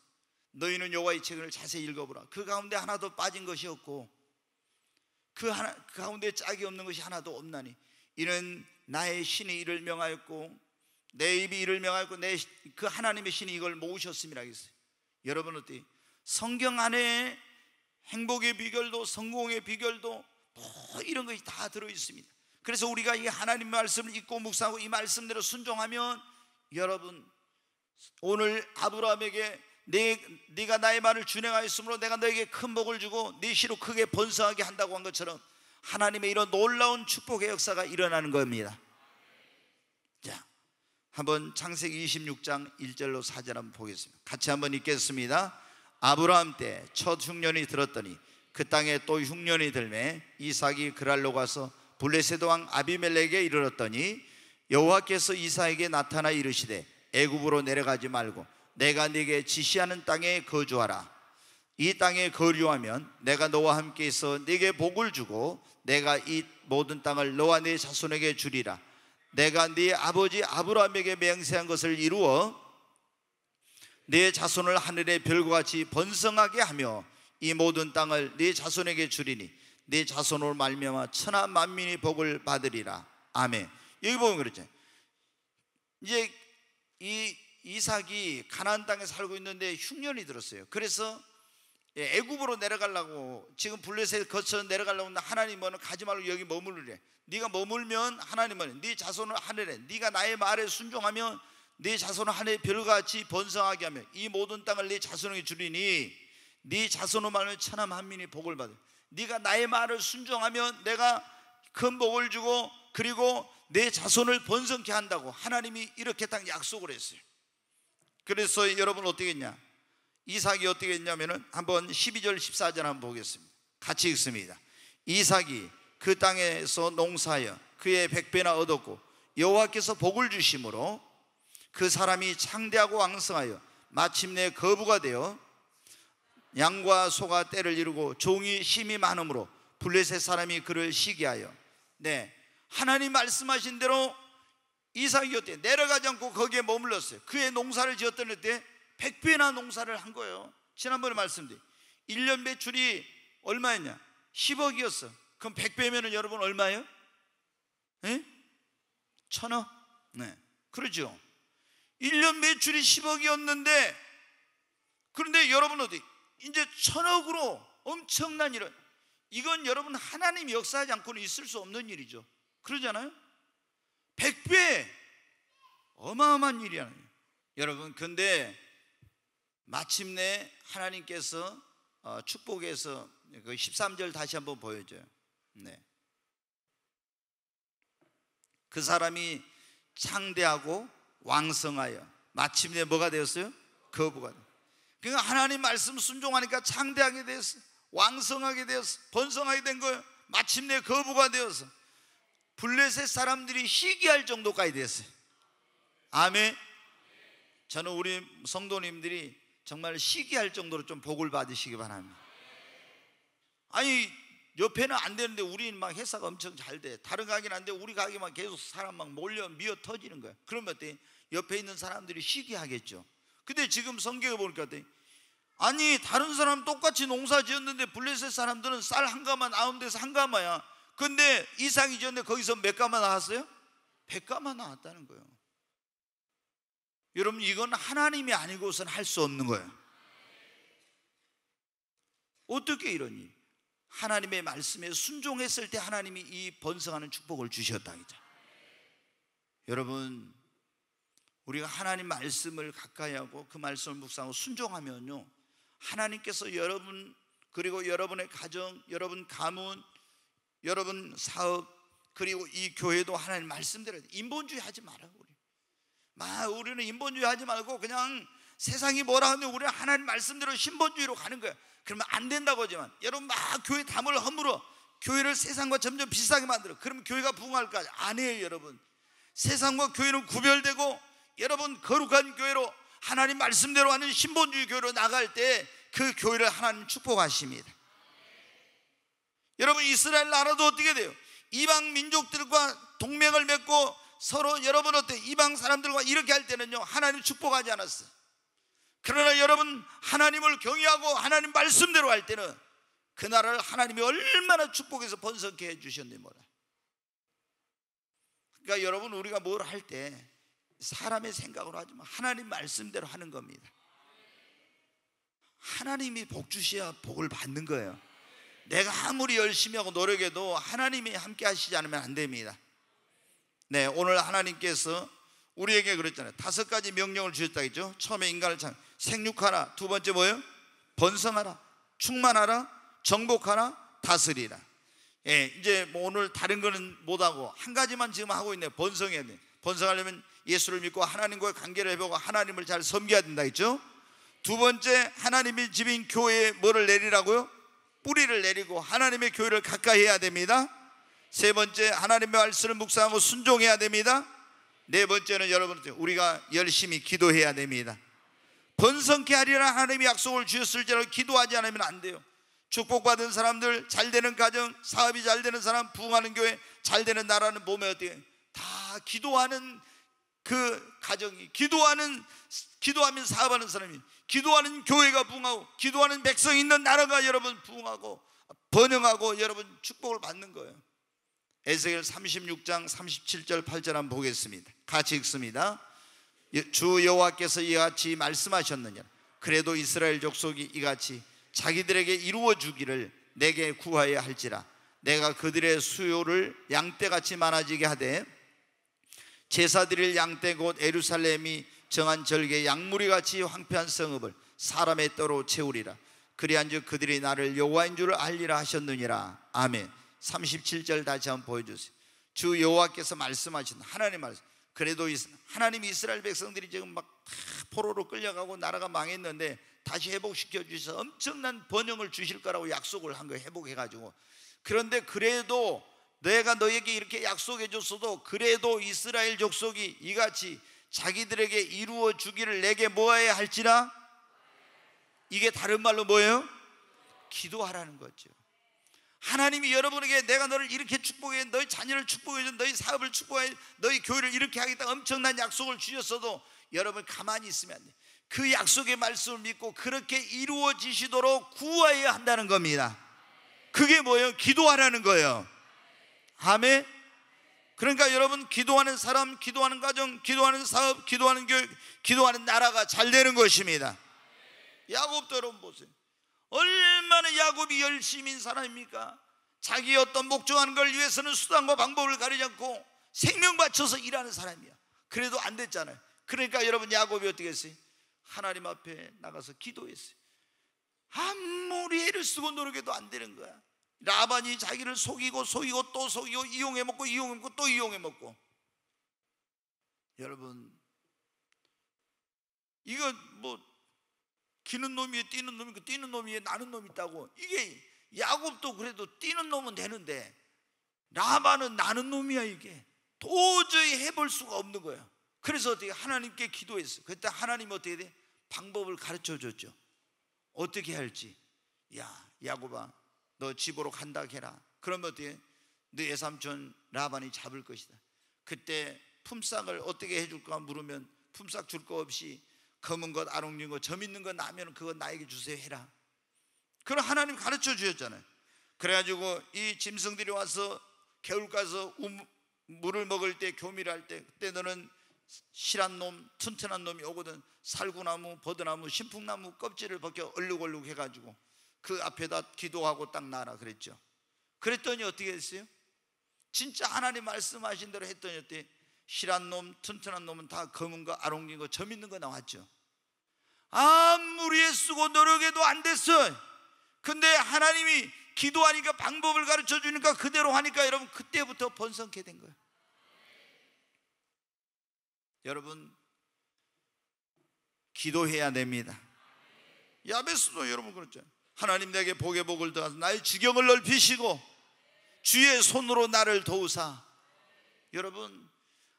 너희는 여호와의 책을 자세히 읽어보라. 그 가운데 하나도 빠진 것이 없고 그 가운데 짝이 없는 것이 하나도 없나니 이는 나의 신이 이를 명하였고 내 입이 이를 명하였고 그 하나님의 신이 이걸 모으셨음이라 했어요. 여러분 어때요? 성경 안에 행복의 비결도 성공의 비결도 이런 것이 다 들어있습니다. 그래서 우리가 이 하나님 말씀을 읽고 묵상하고 이 말씀대로 순종하면, 여러분 오늘 아브라함에게 네가 나의 말을 준행하였으므로 내가 너에게 큰 복을 주고 네 씨로 크게 번성하게 한다고 한 것처럼 하나님의 이런 놀라운 축복의 역사가 일어나는 겁니다. 자, 한번 창세기 26장 1절로 4절 한번 보겠습니다. 같이 한번 읽겠습니다. 아브라함 때 첫 흉년이 들었더니 그 땅에 또 흉년이 들매 이삭이 그랄로 가서 블레셋 왕 아비멜렉에게 이르렀더니 여호와께서 이삭에게 나타나 이르시되 애굽으로 내려가지 말고 내가 네게 지시하는 땅에 거주하라. 이 땅에 거류하면 내가 너와 함께 있어 네게 복을 주고 내가 이 모든 땅을 너와 네 자손에게 주리라. 내가 네 아버지 아브라함에게 맹세한 것을 이루어 네 자손을 하늘의 별과 같이 번성하게 하며 이 모든 땅을 네 자손에게 주리니 네 자손으로 말미암아 천하 만민이 복을 받으리라. 아멘. 여기 보면 그렇죠. 이제 이 이삭이 가나안 땅에 살고 있는데 흉년이 들었어요. 그래서 애굽으로 내려가려고, 지금 블레셋 거쳐 내려가려고 하는데 하나님은 가지 말고 여기 머무르래. 네가 머물면 하나님은 네 자손을 하늘에, 네가 나의 말에 순종하면 네 자손을 하늘의 별같이 번성하게 하며 이 모든 땅을 네 자손에게 주리니 네 자손을 말하면 천하 만민이 복을 받아. 네가 나의 말을 순종하면 내가 큰 복을 주고 그리고 내 자손을 번성케 한다고 하나님이 이렇게 딱 약속을 했어요. 그래서 여러분 어떻게 했냐? 이삭이 어떻게 했냐면은 한번 12절 14절 한번 보겠습니다. 같이 읽습니다. 이삭이 그 땅에서 농사하여 그의 100배나 얻었고 여호와께서 복을 주심으로 그 사람이 창대하고 왕성하여 마침내 거부가 되어 양과 소가 떼를 이루고 종이 심이 많으므로 블레셋 사람이 그를 시기하여, 하나님 말씀하신 대로 이삭이 어때? 내려가지 않고 거기에 머물렀어요. 그의 농사를 지었더니 때 100배나 농사를 한 거예요. 지난번에 말씀드린 1년 매출이 얼마였냐? 10억이었어. 그럼 100배면은 여러분 얼마예요? 1000억? 네, 그렇죠. 1년 매출이 10억이었는데 그런데 여러분 어디? 이제 1000억으로 엄청난 일은, 이건 여러분 하나님이 역사하지 않고는 있을 수 없는 일이죠. 그러잖아요. 100배 어마어마한 일이야 여러분. 근데 마침내 하나님께서 축복해서 그 13절 다시 한번 보여줘요. 그 사람이 창대하고 왕성하여 마침내 뭐가 되었어요? 거부가 되었어요. 그러니까 하나님 말씀 순종하니까 창대하게 되었어, 왕성하게 되었어, 번성하게 된 거예요. 마침내 거부가 되어서 블레셋 사람들이 시기할 정도까지 됐어요. 아멘. 저는 우리 성도님들이 정말 시기할 정도로 좀 복을 받으시기 바랍니다. 아니 옆에는 안 되는데 우리는 막 회사가 엄청 잘 돼. 다른 가게는 안 돼. 우리 가게만 계속 사람 막 몰려 미어 터지는 거야. 그러면 어때? 옆에 있는 사람들이 시기하겠죠. 근데 지금 성경에 보니까 어때? 아니 다른 사람 똑같이 농사 지었는데 블레셋 사람들은 쌀 한 가마 나온 데서 한 가마야. 근데 이삭이 지었는데 거기서 몇 가마 나왔어요? 100가마 나왔다는 거예요. 여러분 이건 하나님이 아니고서는 할 수 없는 거예요. 어떻게 이런 일? 하나님의 말씀에 순종했을 때 하나님이 이 번성하는 축복을 주셨다. 여러분 우리가 하나님 말씀을 가까이 하고 그 말씀을 묵상하고 순종하면요, 하나님께서 여러분 그리고 여러분의 가정, 여러분 가문, 여러분 사업, 그리고 이 교회도 하나님 말씀대로 인본주의 하지 마라. 우리는 인본주의 하지 말고 그냥 세상이 뭐라 하면 우리는 하나님 말씀대로 신본주의로 가는 거야. 그러면 안 된다고 하지만 여러분 막 교회 담을 허물어 교회를 세상과 점점 비슷하게 만들어. 그러면 교회가 부흥할까? 아니에요, 여러분. 세상과 교회는 구별되고, 여러분 거룩한 교회로, 하나님 말씀대로 하는 신본주의 교회로 나갈 때 그 교회를 하나님 축복하십니다. 여러분, 이스라엘 나라도 어떻게 돼요? 이방 민족들과 동맹을 맺고 서로, 여러분 어때? 이방 사람들과 이렇게 할 때는요, 하나님 축복하지 않았어요. 그러나 여러분, 하나님을 경외하고 하나님 말씀대로 할 때는 그 나라를 하나님이 얼마나 축복해서 번성케 해주셨는지 몰라. 그러니까 여러분, 우리가 뭘 할 때 사람의 생각으로 하지 마. 하나님 말씀대로 하는 겁니다. 하나님이 복 주셔야 복을 받는 거예요. 내가 아무리 열심히 하고 노력해도 하나님이 함께 하시지 않으면 안 됩니다. 네, 오늘 하나님께서 우리에게 그랬잖아요. 5가지 명령을 주셨다 했죠. 처음에 인간을 생육하라. 두 번째 뭐예요? 번성하라, 충만하라, 정복하라, 다스리라. 예, 이제 뭐 오늘 다른 거는 못하고 한 가지만 지금 하고 있네요. 번성해야 돼. 번성하려면 예수를 믿고 하나님과의 관계를 해보고 하나님을 잘 섬겨야 된다 했죠. 두 번째, 하나님의 집인 교회에 뭐를 내리라고요? 뿌리를 내리고 하나님의 교회를 가까이 해야 됩니다. 세 번째, 하나님의 말씀을 묵상하고 순종해야 됩니다. 네 번째는 여러분, 우리가 열심히 기도해야 됩니다. 번성케 하리라 하나님이 약속을 주셨을지라도 기도하지 않으면 안 돼요. 축복받은 사람들, 잘되는 가정, 사업이 잘되는 사람, 부흥하는 교회, 잘되는 나라는 보면 어때요? 다 기도하는 그 가정이, 기도하면 사업하는 사람이, 기도하는 교회가 부흥하고, 기도하는 백성이 있는 나라가 여러분 부흥하고 번영하고 여러분 축복을 받는 거예요. 에스겔 36장 37절 8절 한번 보겠습니다. 같이 읽습니다. 주 여호와께서 이같이 말씀하셨느냐? 그래도 이스라엘 족속이 이같이 자기들에게 이루어 주기를 내게 구하여야 할지라. 내가 그들의 수요를 양떼같이 많아지게 하되 제사 드릴 양떼 곧 예루살렘이 정한 절개 양무리같이 황폐한 성읍을 사람의 떼로 채우리라. 그리한즉 그들이 나를 여호와인 줄을 알리라 하셨느니라. 아멘. 37절 다시 한번 보여주세요. 주 여호와께서 말씀하신 하나님 말씀. 그래도 하나님 이스라엘 백성들이 지금 막 포로로 끌려가고 나라가 망했는데 다시 회복시켜 주셔서 엄청난 번영을 주실 거라고 약속을 한 거예요. 회복해가지고. 그런데 그래도 내가 너에게 이렇게 약속해 줬어도 그래도 이스라엘 족속이 이같이 자기들에게 이루어 주기를 내게 뭐해야 할지라. 이게 다른 말로 뭐예요? 기도하라는 거죠. 하나님이 여러분에게 내가 너를 이렇게 축복해, 너희 자녀를 축복해, 너희 사업을 축복해, 너희 교회를 이렇게 하겠다 엄청난 약속을 주셨어도 여러분 가만히 있으면 안 돼. 그 약속의 말씀을 믿고 그렇게 이루어지시도록 구해야 한다는 겁니다. 그게 뭐예요? 기도하라는 거예요. 아멘. 그러니까 여러분, 기도하는 사람, 기도하는 가정, 기도하는 사업, 기도하는 교육, 기도하는 나라가 잘 되는 것입니다. 야곱도 여러분 보세요. 얼마나 야곱이 열심인 사람입니까? 자기 어떤 목적하는 걸 위해서는 수단과 방법을 가리지 않고 생명 바쳐서 일하는 사람이야. 그래도 안 됐잖아요. 그러니까 여러분, 야곱이 어떻게 했어요? 하나님 앞에 나가서 기도했어요. 아무리 애를 쓰고 노력해도 안 되는 거야. 라반이 자기를 속이고 또 속이고 이용해 먹고 또 이용해 먹고. 여러분, 이거 뭐 기는 놈이 뛰는 놈이 있고 뛰는 놈이 나는 놈이 있다고. 이게 야곱도 그래도 뛰는 놈은 되는데 라반은 나는 놈이야. 이게 도저히 해볼 수가 없는 거야. 그래서 어떻게 하나님께 기도했어요. 그때 하나님이 어떻게 돼? 방법을 가르쳐 줬죠. 어떻게 할지. 야, 야곱아, 너 집으로 간다 해라. 그러면 어떻게? 너 외삼촌 라반이 잡을 것이다. 그때 품삯을 어떻게 해줄까 물으면 품삯 줄 거 없이 검은 것, 아롱진 것, 점 있는 것 나면 그거 나에게 주세요 해라. 그럼 하나님 가르쳐 주셨잖아요. 그래가지고 이 짐승들이 와서 겨울 가서 물을 먹을 때, 교미를 할 때, 그때 너는 실한 놈, 튼튼한 놈이 오거든. 살구나무, 버드나무, 신풍나무 껍질을 벗겨 얼룩얼룩 해가지고 그 앞에다 기도하고 딱 놔라 그랬죠. 그랬더니 어떻게 했어요? 진짜 하나님 말씀하신 대로 했더니 어때? 실한 놈, 튼튼한 놈은 다 검은 거, 아롱진 거, 점 있는 거 나왔죠. 아무리 애쓰고 노력해도 안 됐어요. 근데 하나님이 기도하니까 방법을 가르쳐 주니까 그대로 하니까 여러분 그때부터 번성케 된 거예요. 여러분, 기도해야 됩니다. 야베스도 여러분 그렇죠. 하나님 내게 복의 복을 더하사 나의 지경을 넓히시고 주의 손으로 나를 도우사. 여러분,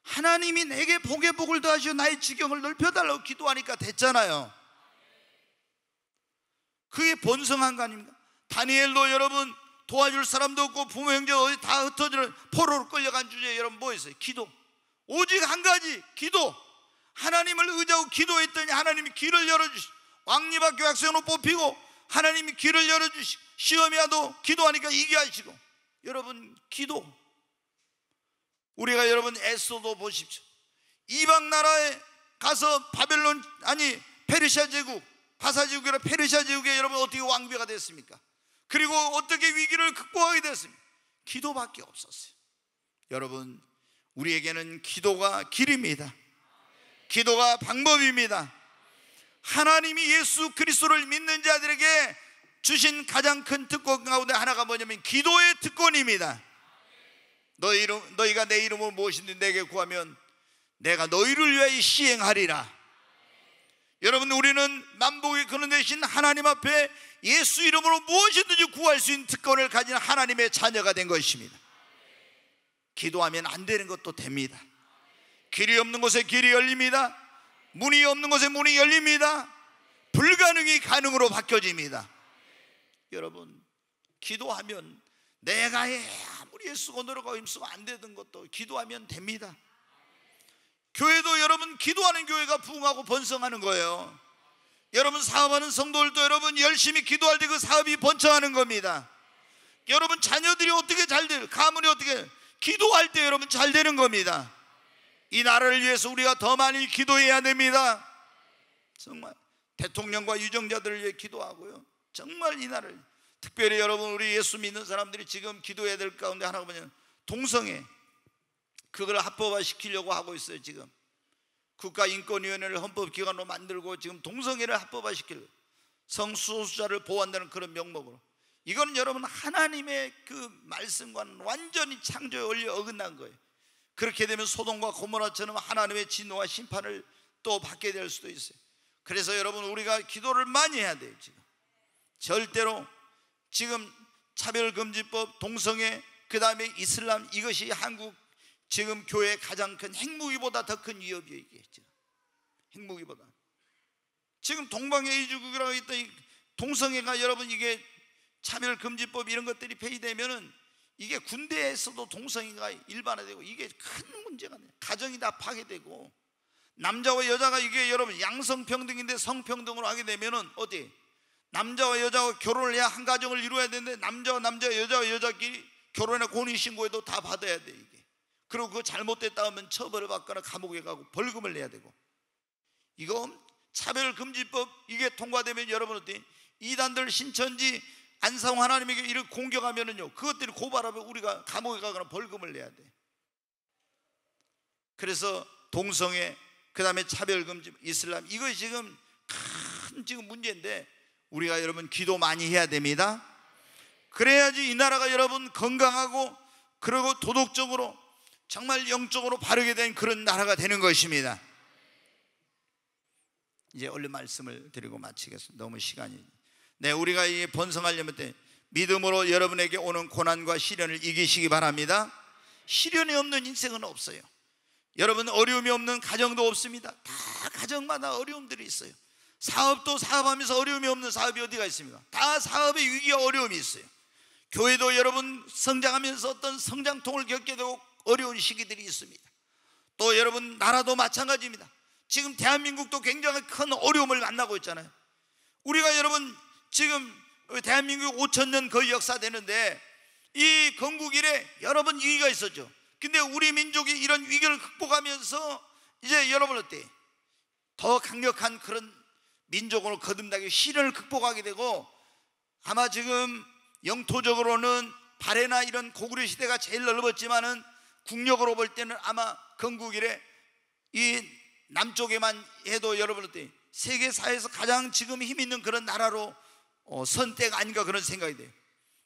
하나님이 내게 복에 복을 더하시어 나의 지경을 넓혀달라고 기도하니까 됐잖아요. 그게 번성한 거 아닙니까? 다니엘도 여러분 도와줄 사람도 없고 부모 형제 어디 다 흩어지는 포로로 끌려간 주제에 여러분 뭐였어요? 기도. 오직 한 가지, 기도. 하나님을 의지하고 기도했더니 하나님이 길을 열어주시고, 왕립학교 학생으로 뽑히고 하나님이 길을 열어주시고, 시험이 와도 기도하니까 이게 하시고. 여러분, 기도. 우리가 여러분 에스더도 보십시오. 이방 나라에 가서 바벨론, 아니 페르시아 제국, 바사 제국이라 페르시아 제국에 여러분 어떻게 왕비가 됐습니까? 그리고 어떻게 위기를 극복하게 됐습니까? 기도밖에 없었어요. 여러분, 우리에게는 기도가 길입니다. 기도가 방법입니다. 하나님이 예수 그리스도를 믿는 자들에게 주신 가장 큰 특권 가운데 하나가 뭐냐면 기도의 특권입니다. 너희가 내 이름을 무엇이든지 내게 구하면 내가 너희를 위하여 시행하리라. 여러분, 우리는 만복의 근원 되신 하나님 앞에 예수 이름으로 무엇이든지 구할 수 있는 특권을 가진 하나님의 자녀가 된 것입니다. 기도하면 안 되는 것도 됩니다. 길이 없는 곳에 길이 열립니다. 문이 없는 곳에 문이 열립니다. 불가능이 가능으로 바뀌어집니다. 여러분, 기도하면 내가 아무리 애쓰고 노력하고 힘쓰고 안 되던 것도 기도하면 됩니다. 교회도 여러분 기도하는 교회가 부흥하고 번성하는 거예요. 여러분 사업하는 성도들도 여러분 열심히 기도할 때 그 사업이 번창하는 겁니다. 여러분 자녀들이 어떻게 잘 될, 가문이 어떻게, 기도할 때 여러분 잘 되는 겁니다. 이 나라를 위해서 우리가 더 많이 기도해야 됩니다. 정말 대통령과 유정자들을 위해 기도하고요. 정말 이 나라를, 특별히 여러분 우리 예수 믿는 사람들이 지금 기도해야 될 가운데 하나가 뭐냐면 동성애, 그걸 합법화시키려고 하고 있어요. 지금 국가인권위원회를 헌법기관으로 만들고 지금 동성애를 합법화시키려고, 성소수자를 보호한다는 그런 명목으로. 이거는 여러분 하나님의 그 말씀과는 완전히 창조의 원리에 어긋난 거예요. 그렇게 되면 소돔과 고모라처럼 하나님의 진노와 심판을 또 받게 될 수도 있어요. 그래서 여러분 우리가 기도를 많이 해야 돼요. 지금 절대로 지금 차별금지법, 동성애, 그 다음에 이슬람, 이것이 한국 지금 교회의 가장 큰 핵무기보다 더 큰 위협이에요. 이게 지금 핵무기보다. 지금 동방예의주국이라고 했던 이 동성애가 여러분 이게 차별금지법 이런 것들이 폐지되면은 이게 군대에서도 동성애가 일반화되고 이게 큰 문제가 돼요. 가정이 다 파괴되고, 남자와 여자가 이게 여러분 양성평등인데 성평등으로 하게 되면은 어디 남자와 여자가 결혼을 해야 한 가정을 이루어야 되는데 남자와 남자, 여자와 여자끼리 결혼해 혼인신고해도 다 받아야 돼 이게. 그리고 그거 잘못됐다 하면 처벌을 받거나 감옥에 가고 벌금을 내야 되고. 이거 차별금지법 이게 통과되면 여러분 어때? 이단들 신천지 안상호 하나님에게 이를 공격하면은요, 그것들이 고발하면 우리가 감옥에 가거나 벌금을 내야 돼. 그래서 동성애, 그 다음에 차별금지, 이슬람, 이거 지금 큰 지금 문제인데 우리가 여러분 기도 많이 해야 됩니다. 그래야지 이 나라가 여러분 건강하고 그리고 도덕적으로 정말 영적으로 바르게 된 그런 나라가 되는 것입니다. 이제 얼른 말씀을 드리고 마치겠습니다. 너무 시간이. 네, 우리가 이 번성하려면 때 믿음으로 여러분에게 오는 고난과 시련을 이기시기 바랍니다. 시련이 없는 인생은 없어요. 여러분 어려움이 없는 가정도 없습니다. 다 가정마다 어려움들이 있어요. 사업도 사업하면서 어려움이 없는 사업이 어디가 있습니까? 다 사업의 위기와 어려움이 있어요. 교회도 여러분 성장하면서 어떤 성장통을 겪게 되고 어려운 시기들이 있습니다. 또 여러분 나라도 마찬가지입니다. 지금 대한민국도 굉장히 큰 어려움을 만나고 있잖아요. 우리가 여러분 지금 대한민국 5,000년 거의 역사 되는데 이 건국 이래 여러분 위기가 있었죠. 근데 우리 민족이 이런 위기를 극복하면서 이제 여러분 어때? 더 강력한 그런 민족으로 거듭나게 시련을 극복하게 되고, 아마 지금 영토적으로는 발해나 이런 고구려 시대가 제일 넓었지만은 국력으로 볼 때는 아마 건국 이래 이 남쪽에만 해도 여러분 어때? 세계사에서 가장 지금 힘 있는 그런 나라로 선택 아닌가 그런 생각이 돼요.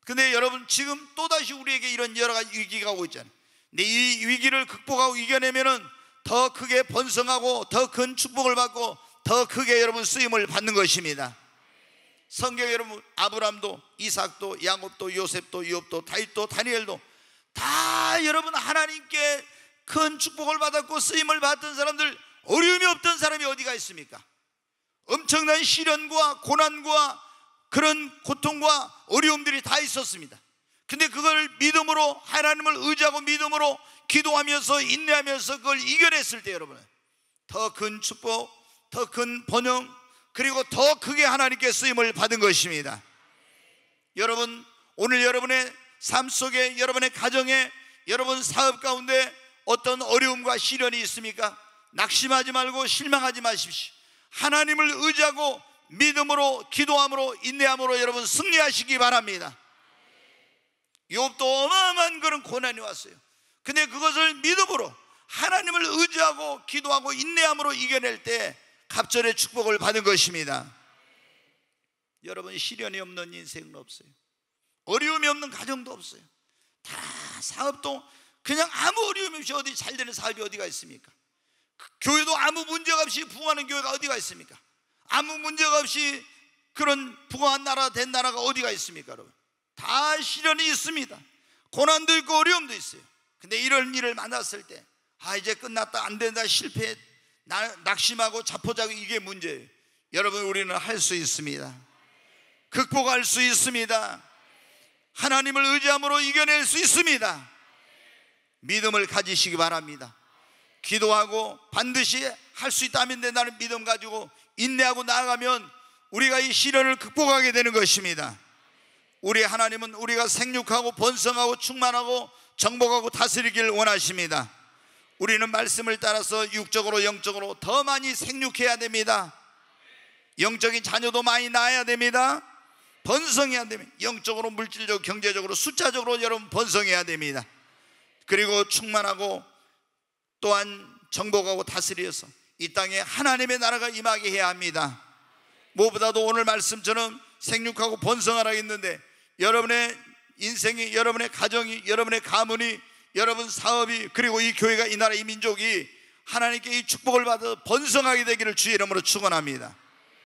근데 여러분 지금 또다시 우리에게 이런 여러 가지 위기가 오고 있잖아요. 근데 이 위기를 극복하고 이겨내면은 더 크게 번성하고 더 큰 축복을 받고 더 크게 여러분 쓰임을 받는 것입니다. 성경에 여러분 아브람도, 이삭도, 야곱도, 요셉도, 유업도, 다윗도, 다니엘도 다 여러분 하나님께 큰 축복을 받았고 쓰임을 받던 사람들, 어려움이 없던 사람이 어디가 있습니까? 엄청난 시련과 고난과 그런 고통과 어려움들이 다 있었습니다. 근데 그걸 믿음으로, 하나님을 의지하고 믿음으로 기도하면서 인내하면서 그걸 이겨냈을 때 여러분, 더 큰 축복, 더 큰 번영, 그리고 더 크게 하나님께 쓰임을 받은 것입니다. 여러분, 오늘 여러분의 삶 속에, 여러분의 가정에, 여러분 사업 가운데 어떤 어려움과 시련이 있습니까? 낙심하지 말고 실망하지 마십시오. 하나님을 의지하고 믿음으로, 기도함으로, 인내함으로 여러분 승리하시기 바랍니다. 욥도 어마어마한 그런 고난이 왔어요. 근데 그것을 믿음으로, 하나님을 의지하고 기도하고 인내함으로 이겨낼 때 갑절의 축복을 받은 것입니다. 여러분, 시련이 없는 인생은 없어요. 어려움이 없는 가정도 없어요. 다 사업도 그냥 아무 어려움 없이 어디 잘 되는 사업이 어디가 있습니까? 교회도 아무 문제가 없이 부흥하는 교회가 어디가 있습니까? 아무 문제가 없이 그런 부흥한 나라 된 나라가 어디가 있습니까? 여러분, 다 시련이 있습니다. 고난도 있고 어려움도 있어요. 근데 이런 일을 만났을 때 이제 끝났다, 안 된다, 실패, 낙심하고 자포자기, 이게 문제예요. 여러분, 우리는 할 수 있습니다. 극복할 수 있습니다. 하나님을 의지함으로 이겨낼 수 있습니다. 믿음을 가지시기 바랍니다. 기도하고 반드시 할 수 있다면 된다는 믿음 가지고 인내하고 나아가면 우리가 이 시련을 극복하게 되는 것입니다. 우리 하나님은 우리가 생육하고 번성하고 충만하고 정복하고 다스리길 원하십니다. 우리는 말씀을 따라서 육적으로 영적으로 더 많이 생육해야 됩니다. 영적인 자녀도 많이 낳아야 됩니다. 번성해야 됩니다. 영적으로, 물질적으로, 경제적으로, 숫자적으로 여러분 번성해야 됩니다. 그리고 충만하고 또한 정복하고 다스려서 이 땅에 하나님의 나라가 임하게 해야 합니다. 무엇보다도 오늘 말씀처럼 생육하고 번성하라 했는데, 여러분의 인생이, 여러분의 가정이, 여러분의 가문이, 여러분 사업이, 그리고 이 교회가, 이 나라, 이 민족이 하나님께 이 축복을 받아 번성하게 되기를 주의 이름으로 축원합니다.